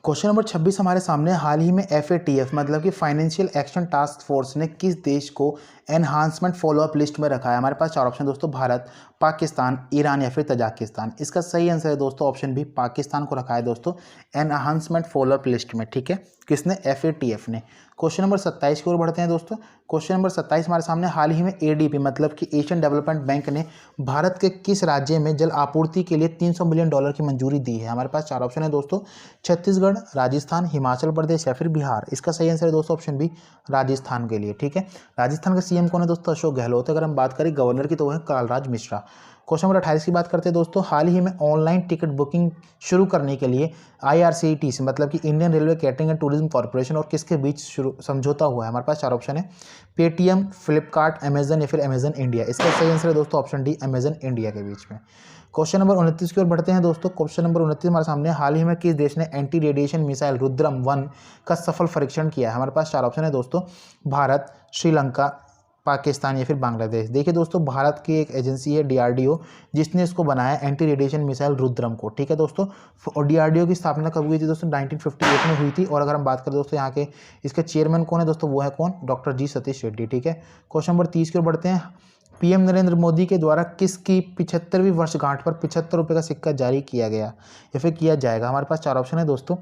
Question number 26 हमारे सामने। हाल ही में FATF मतलब कि फाइनेंशियल एक्शन टास्क फोर्स ने किस देश को एनहांसमेंट फॉलोअप लिस्ट में रखा है? हमारे पास चार ऑप्शन दोस्तों, भारत, पाकिस्तान, ईरान या फिर तजाकिस्तान। इसका सही आंसर है दोस्तों ऑप्शन बी, पाकिस्तान को रखा है दोस्तों एनहांसमेंट फॉलोअप लिस्ट में। ठीक है, किसने? FATF ने। क्वेश्चन नंबर 27 की ओर बढ़ते हैं दोस्तों। क्वेश्चन नंबर 27 हमारे सामने, हाल ही में ADB मतलब कि एशियन डेवलपमेंट बैंक ने भारत के किस राज्य में जल आपूर्ति के लिए $300 मिलियन की मंजूरी दी है? हमारे पास चार ऑप्शन है दोस्तों, छत्तीसगढ़, राजस्थान, हिमाचल प्रदेश या फिर बिहार। इसका सही आंसर है दोस्तों ऑप्शन बी, राजस्थान के लिए। ठीक है, राजस्थान का CM कौन है दोस्तों? अशोक गहलोत। अगर हम बात करें गवर्नर की तो वो है कालराज मिश्रा। क्वेश्चन नंबर 28 की बात करते हैं दोस्तों, हाल ही में ऑनलाइन टिकट बुकिंग शुरू करने के लिए IRCTC मतलब कि Indian railway catering and tourism corporation और किसके बीच शुरू समझौता हुआ है? हमारे पास चार ऑप्शन है, पेटीएम, फ्लिपकार्ट, अमेजन या फिर अमेजन इंडिया। इसका सही आंसर है दोस्तों ऑप्शन डी, अमेजन इंडिया के बीच में। क्वेश्चन नंबर 29 की ओर बढ़ते हैं दोस्तों। क्वेश्चन नंबर 29 हमारे सामने, हाल ही में किस देश ने एंटी रेडिएशन मिसाइल रुद्रम 1 का सफल परीक्षण किया है? हमारे पास चार ऑप्शन है दोस्तों, भारत, श्रीलंका, पाकिस्तान या फिर बांग्लादेश। देखिए दोस्तों, भारत की एक एजेंसी है DRDO जिसने इसको बनाया एंटी रेडिएशन मिसाइल रुद्रम को। ठीक है दोस्तों, और DRDO की स्थापना कब हुई थी दोस्तों? 1958 में हुई थी। और अगर हम बात करें दोस्तों यहाँ के इसके चेयरमैन कौन है दोस्तों? वो है कौन? Doctor G Satish Reddy. ठीक है, क्वेश्चन नंबर 30 की ओर बढ़ते हैं। PM नरेंद्र मोदी के द्वारा किसकी 75वीं वर्षगांठ पर 75 रुपये का सिक्का जारी किया गया या फिर किया जाएगा? हमारे पास चार ऑप्शन है दोस्तों,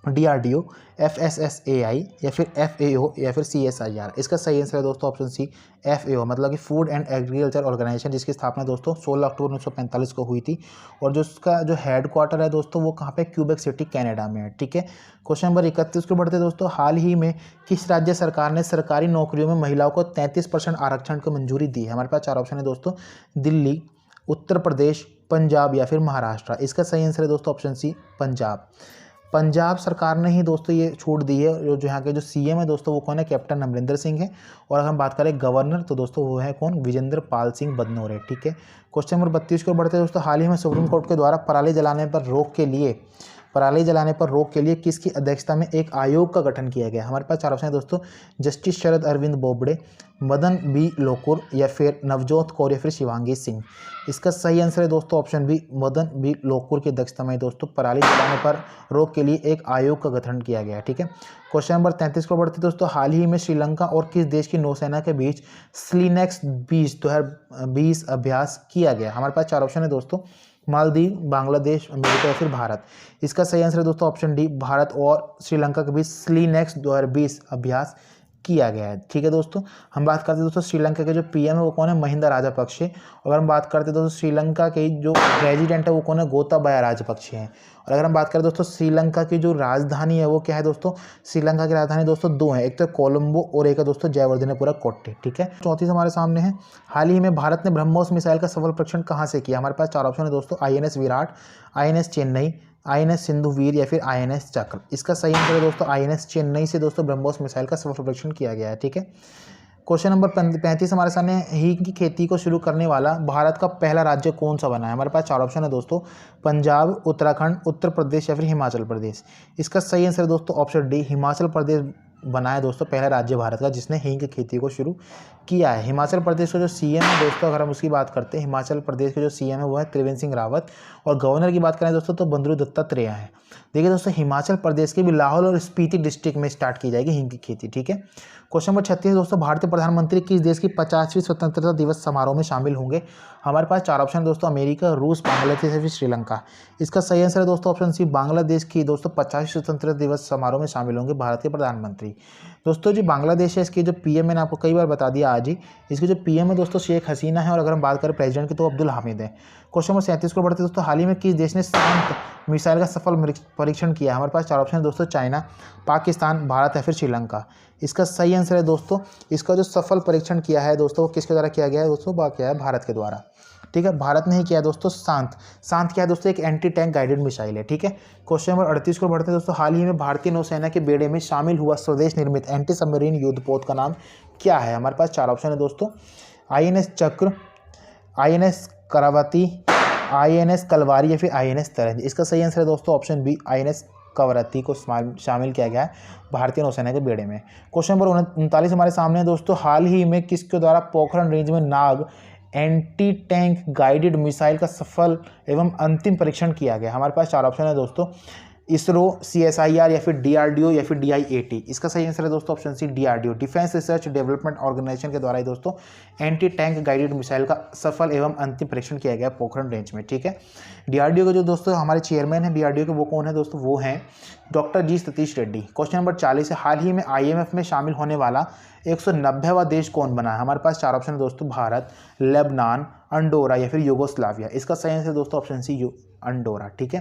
DRDO, FSSAI या फिर FAO या फिर CSIR। इसका सही आंसर है दोस्तों ऑप्शन सी, FAO मतलब कि फूड एंड एग्रीकल्चर ऑर्गेनाइजेशन, जिसकी स्थापना दोस्तों 16 अक्टूबर 1945 को हुई थी। और जो उसका जो हेड क्वार्टर है दोस्तों वो कहाँ पे? क्यूबेक सिटी, कनाडा में है। ठीक है, क्वेश्चन नंबर 31 को बढ़ते दोस्तों। हाल ही में किस राज्य सरकार ने सरकारी नौकरियों में महिलाओं को 33% आरक्षण की मंजूरी दी है? हमारे पास चार ऑप्शन है दोस्तों, दिल्ली, उत्तर प्रदेश, पंजाब या फिर महाराष्ट्र। इसका सही आंसर है दोस्तों ऑप्शन सी, पंजाब। पंजाब सरकार ने ही दोस्तों ये छूट दी है। जो यहाँ के जो CM है दोस्तों वो कौन है? कैप्टन अमरिंदर सिंह है। और अगर हम बात करें गवर्नर तो दोस्तों वो है कौन? विजेंद्र पाल सिंह बदनोरे। ठीक है, क्वेश्चन नंबर 32 को बढ़ते हैं दोस्तों। हाल ही में सुप्रीम कोर्ट के द्वारा पराली जलाने पर रोक के लिए किसकी अध्यक्षता में एक आयोग का गठन किया गया? हमारे पास चार ऑप्शन है दोस्तों, जस्टिस शरद अरविंद बोबडे, मदन B लोकुर या फिर नवजोत कौर या फिर शिवांगी सिंह। इसका सही आंसर है दोस्तों option B, Madan B Lokur की अध्यक्षता में दोस्तों पराली जलाने पर रोक के लिए एक आयोग का गठन किया गया। ठीक है, क्वेश्चन नंबर 33 को बढ़ते दोस्तों। हाल ही में श्रीलंका और किस देश की नौसेना के बीच स्लीनेक्स 2020 अभ्यास किया गया? हमारे पास चार ऑप्शन है दोस्तों, मालदीव, बांग्लादेश, अमेरिका या फिर भारत। इसका सही आंसर है दोस्तों ऑप्शन डी, भारत और श्रीलंका के बीच स्लीनेक्स 2020 अभ्यास किया गया है। ठीक है दोस्तों, हम बात करते हैं दोस्तों श्रीलंका के जो PM है वो कौन है? महिंदा राजपक्षे। अगर हम बात करते हैं दोस्तों श्रीलंका के जो प्रेसिडेंट है वो कौन है? गोताबाया राजपक्षे हैं। और अगर हम बात करें दोस्तों श्रीलंका की जो राजधानी है वो क्या है दोस्तों? श्रीलंका की राजधानी दोस्तों दो है, एक तो कोलंबो और एक है दोस्तों जयवर्धनेपुरा कोट्टे। ठीक है, चौथी हमारे सामने है, हाल ही में भारत ने ब्रह्मोस मिसाइल का सफल परीक्षण कहाँ से किया? हमारे पास चार ऑप्शन है दोस्तों, INS Virat, INS Chennai, INS Sindhuvir या फिर INS चक्र। इसका सही आंसर है दोस्तों INS चेन्नई से दोस्तों ब्रह्मोस मिसाइल का सफल परीक्षण किया गया है। ठीक है, क्वेश्चन नंबर 35 हमारे सामने, हींग की खेती को शुरू करने वाला भारत का पहला राज्य कौन सा बना है? हमारे पास चार ऑप्शन है दोस्तों, पंजाब, उत्तराखंड, उत्तर प्रदेश या फिर हिमाचल प्रदेश। इसका सही आंसर है दोस्तों ऑप्शन डी, हिमाचल प्रदेश बना है दोस्तों पहला राज्य भारत का जिसने हींग की खेती को शुरू किया है। हिमाचल प्रदेश का जो CM है दोस्तों, अगर हम उसकी बात करते हैं, हिमाचल प्रदेश के जो CM है वो है त्रिवेंद्र सिंह रावत। और गवर्नर की बात करें दोस्तों तो बंडारू दत्तात्रेय है। देखिए दोस्तों, हिमाचल प्रदेश के भी लाहौल और स्पीति डिस्ट्रिक्ट में स्टार्ट की जाएगी हींग की खेती। ठीक है, क्वेश्चन नंबर 36 दोस्तों, भारतीय प्रधानमंत्री किस देश की 50वीं स्वतंत्रता दिवस समारोह में शामिल होंगे? हमारे पास चार ऑप्शन है दोस्तों, अमेरिका, रूस, बांग्लादेश या फिर श्रीलंका। इसका सही आंसर है दोस्तों ऑप्शन सी, बांग्लादेश की दोस्तों 50वीं स्वतंत्रता दिवस समारोह में शामिल होंगे भारत के प्रधानमंत्री। दोस्तों जो बांग्लादेश है इसकी जो PM मैंने आपको कई बार बता दिया आज ही, इसकी जो PM है दोस्तों शेख हसीना है। और अगर हम बात करें प्रेसिडेंट की तो अब्दुल हामिद है। क्वेश्चन नंबर 37 को बढ़ते दोस्तों, हाल ही में किस देश ने शांत मिसाइल का सफल परीक्षण किया? हमारे पास चार ऑप्शन है दोस्तों, चाइना, पाकिस्तान, भारत या फिर श्रीलंका। इसका सही आंसर है दोस्तों, इसका जो सफल परीक्षण किया है दोस्तों वो किसके द्वारा किया गया है दोस्तों? वो किया है भारत के द्वारा। ठीक है, भारत ने ही किया दोस्तों शांत क्या है दोस्तों? एक एंटी टैंक गाइडेड मिसाइल है। ठीक है, क्वेश्चन नंबर 38 को बढ़ते हैं दोस्तों, हाल ही में भारतीय नौसेना के बेड़े में शामिल हुआ स्वदेश निर्मित एंटी सबमरीन युद्धपोत का नाम क्या है? हमारे पास चार ऑप्शन है दोस्तों, INS चक्र, INS करावती, INS कलवारी या फिर INS तरंज। इसका सही आंसर है दोस्तों ऑप्शन बी, INS कवरत्ती को शामिल किया गया है भारतीय नौसेना के बेड़े में। क्वेश्चन नंबर 39 हमारे सामने है दोस्तों, हाल ही में किसके द्वारा पोखरण रेंज में नाग एंटी टैंक गाइडेड मिसाइल का सफल एवं अंतिम परीक्षण किया गया? हमारे पास चार ऑप्शन है दोस्तों, इसरो, CSIR या फिर DRDO या फिर DIAT। इसका सही आंसर है दोस्तों option C DRDO, defence research development organisation के द्वारा ही दोस्तों एंटी टैंक गाइडेड मिसाइल का सफल एवं अंतिम परीक्षण किया गया पोखरण रेंज में। ठीक है, DRDO के जो दोस्तों हमारे चेयरमैन हैं DRDO के, वो कौन है दोस्तों, वो हैं डॉक्टर जी सतीश रेड्डी। क्वेश्चन नंबर 40 है, हाल ही में IMF में शामिल होने वाला 190वां देश कौन बना है? हमारे पास 4 ऑप्शन है दोस्तों, भारत, लेबनान, अंडोरा या फिर युगोस्लाविया। इसका सही आंसर दोस्तों ऑप्शन सी अंडोरा। ठीक है,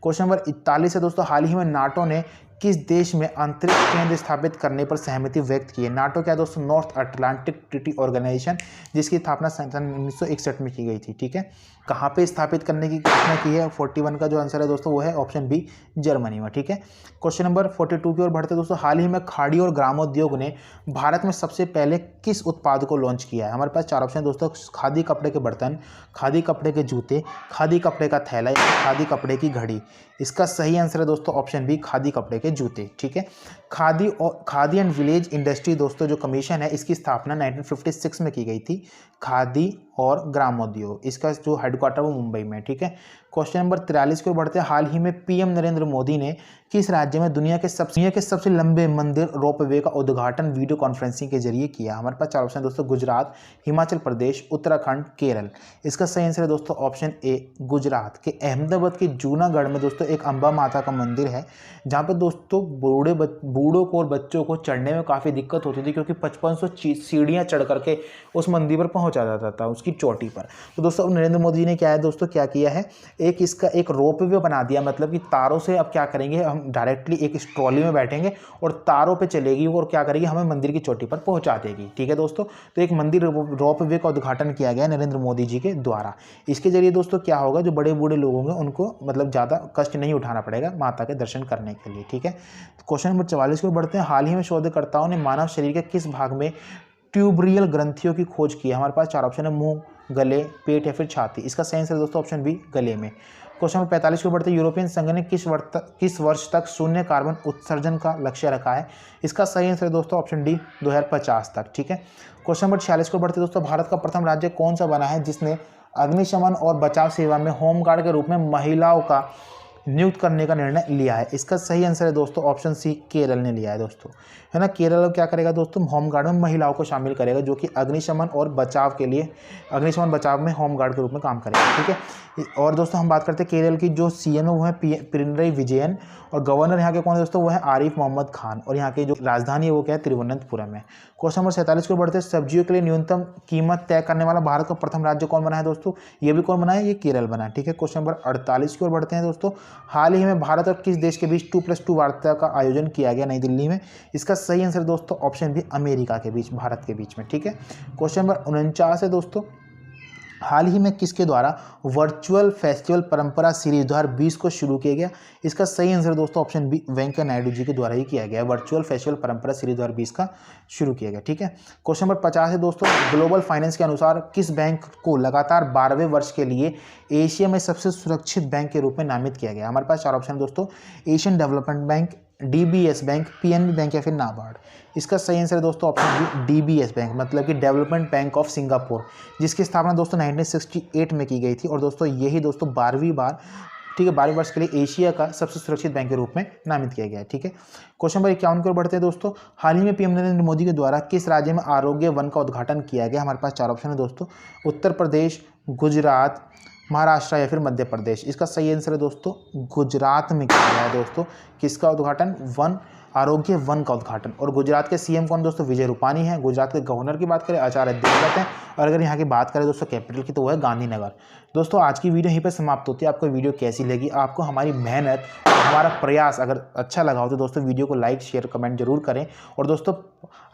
क्वेश्चन नंबर 41 है दोस्तों, हाल ही में नाटो ने किस देश में अंतरिक्ष केंद्र स्थापित करने पर सहमति व्यक्त की है? नाटो क्या है दोस्तों, नॉर्थ अटलांटिक ट्रीटी ऑर्गेनाइजेशन, जिसकी स्थापना सन 1961 में की गई थी। ठीक है, कहाँ पे स्थापित करने की घोषणा की है? 41 का जो आंसर है दोस्तों वो है ऑप्शन बी जर्मनी में। ठीक है, क्वेश्चन नंबर 42 की ओर बढ़ते दोस्तों, हाल ही में खाड़ी और ग्रामोद्योग ने भारत में सबसे पहले किस उत्पाद को लॉन्च किया है? हमारे पास 4 ऑप्शन दोस्तों, खादी कपड़े के बर्तन, खादी कपड़े के जूते, खादी कपड़े का थैला या खादी कपड़े की घड़ी। इसका सही आंसर है दोस्तों ऑप्शन बी खादी कपड़े के जूते। ठीक है, खादी एंड विलेज इंडस्ट्री दोस्तों जो कमीशन है, इसकी स्थापना 1956 में की गई थी। खादी और ग्रामोद्योग, इसका जो हेडक्वार्टर वो मुंबई में। ठीक है, क्वेश्चन नंबर 43 को बढ़ते हैं, हाल ही में PM नरेंद्र मोदी ने किस राज्य में दुनिया के सबसे लंबे मंदिर रोपवे का उद्घाटन वीडियो कॉन्फ्रेंसिंग के जरिए किया? हमारे पास 4 ऑप्शन दोस्तों, गुजरात, हिमाचल प्रदेश, उत्तराखंड, केरल। इसका सही आंसर है दोस्तों ऑप्शन ए गुजरात के अहमदाबाद के जूनागढ़ में दोस्तों एक अंबा माता का मंदिर है, जहाँ पर दोस्तों बूढ़ों को और बच्चों को चढ़ने में काफ़ी दिक्कत होती थी, क्योंकि 5500 सीढ़ियाँ चढ़ करके उस मंदिर पर पहुँचा जाता था, उसकी चोटी पर। तो दोस्तों नरेंद्र मोदी ने क्या है दोस्तों, क्या किया है, इसका एक रोप वे बना दिया, मतलब कि तारों से अब क्या करेंगे, हम डायरेक्टली एक इस ट्रॉली में बैठेंगे और तारों पे चलेगी और क्या करेगी, हमें मंदिर की चोटी पर पहुंचा देगी। ठीक है दोस्तों, तो एक मंदिर रोप वे का उद्घाटन किया गया नरेंद्र मोदी जी के द्वारा। इसके जरिए दोस्तों क्या होगा, जो बड़े बूढ़े लोग होंगे उनको मतलब ज़्यादा कष्ट नहीं उठाना पड़ेगा माता के दर्शन करने के लिए। ठीक है, क्वेश्चन नंबर 44 को बढ़ते हैं, हाल ही में शोधकर्ताओं ने मानव शरीर के किस भाग में ट्यूबरियल ग्रंथियों की खोज की है? हमारे पास 4 ऑप्शन है, मुंह, गले, पेट या फिर छाती। इसका सही आंसर दोस्तों ऑप्शन बी गले में। क्वेश्चन नंबर 45 को बढ़ते, यूरोपियन संघ ने किस वर्ष तक शून्य कार्बन उत्सर्जन का लक्ष्य रखा है? इसका सही आंसर है दोस्तों ऑप्शन डी 2050 तक। ठीक है, क्वेश्चन नंबर 46 को बढ़ते दोस्तों, भारत का प्रथम राज्य कौन सा बना है जिसने अग्निशमन और बचाव सेवा में होमगार्ड के रूप में महिलाओं का नियुक्त करने का निर्णय लिया है? इसका सही आंसर है दोस्तों ऑप्शन सी केरल ने लिया है दोस्तों, है ना। केरल क्या करेगा दोस्तों, होमगार्ड में महिलाओं को शामिल करेगा, जो कि अग्निशमन और बचाव के लिए, अग्निशमन बचाव में होमगार्ड के रूप में काम करेगा। ठीक है, और दोस्तों हम बात करते हैं केरल की जो CM है वो है पिनरई विजयन, और गवर्नर यहाँ के कौन है दोस्तों, वो है आरिफ मोहम्मद खान, और यहाँ की जो राजधानी है वो क्या है, तिरुवनंतपुरम है। क्वेश्चन नंबर 47 को बढ़ते हैं, सब्जियों के लिए न्यूनतम कीमत तय करने वाला भारत का प्रथम राज्य कौन बना है दोस्तों? ये भी कौन बना है, ये केरल बना है। ठीक है, क्वेश्चन नंबर 48 की ओर बढ़ते हैं दोस्तों, हाल ही में भारत और किस देश के बीच 2+2 वार्ता का आयोजन किया गया नई दिल्ली में? इसका सही आंसर दोस्तों ऑप्शन बी अमेरिका के बीच, भारत के बीच में। ठीक है, क्वेश्चन नंबर 49 है दोस्तों, हाल ही में किसके द्वारा वर्चुअल फेस्टिवल परंपरा सीरीज 2020 को शुरू किया गया? इसका सही आंसर दोस्तों ऑप्शन बी वेंकैया नायडू जी के द्वारा ही किया गया, वर्चुअल फेस्टिवल परंपरा सीरीज 2020 का शुरू किया गया। ठीक है, क्वेश्चन नंबर 50 है दोस्तों, ग्लोबल फाइनेंस के अनुसार किस बैंक को लगातार 12वें वर्ष के लिए एशिया में सबसे सुरक्षित बैंक के रूप में नामित किया गया? हमारे पास 4 ऑप्शन दोस्तों, Asian development bank, DBS bank, PNB bank या फिर नाबार्ड। इसका सही आंसर है दोस्तों ऑप्शन बी DBS बैंक, मतलब कि डेवलपमेंट बैंक ऑफ सिंगापुर, जिसकी स्थापना दोस्तों 1968 में की गई थी, और दोस्तों यही दोस्तों 12वीं बार, ठीक है, 12 वर्ष के लिए एशिया का सबसे सुरक्षित बैंक के रूप में नामित किया गया है। ठीक है, क्वेश्चन नंबर 51 की ओर बढ़ते हैं दोस्तों, हाल ही में PM नरेंद्र मोदी के द्वारा किस राज्य में आरोग्य वन का उद्घाटन किया गया? हमारे पास 4 ऑप्शन है दोस्तों, उत्तर प्रदेश, गुजरात, महाराष्ट्र या फिर मध्य प्रदेश। इसका सही आंसर है दोस्तों गुजरात में किया गया है दोस्तों, किसका उद्घाटन, आरोग्य वन का उद्घाटन। और गुजरात के CM कौन दोस्तों, विजय रूपानी है। गुजरात के गवर्नर की बात करें आचार्य देवव्रत हैं, और अगर यहाँ की बात करें दोस्तों कैपिटल की, तो वो है गांधीनगर। दोस्तों आज की वीडियो यहीं पर समाप्त होती है। आपको वीडियो कैसी लगी, आपको हमारी मेहनत और हमारा प्रयास अगर अच्छा लगा हो तो दोस्तों वीडियो को लाइक, शेयर, कमेंट जरूर करें। और दोस्तों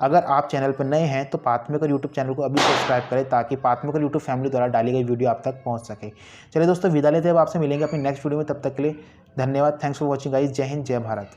अगर आप चैनल पर नए हैं तो पाथमेकर यूट्यूब चैनल को अभी सब्सक्राइब करें, ताकि पाथमेकर यूट्यूब फैमिली द्वारा डाली गई वीडियो आप तक पहुँच सके। चलिए दोस्तों विदा लेते हैं, अब आपसे मिलेंगे अपनी नेक्स्ट वीडियो में, तब तक के लिए धन्यवाद। थैंक्स फॉर वॉचिंग गाइस, जय हिंद, जय भारत।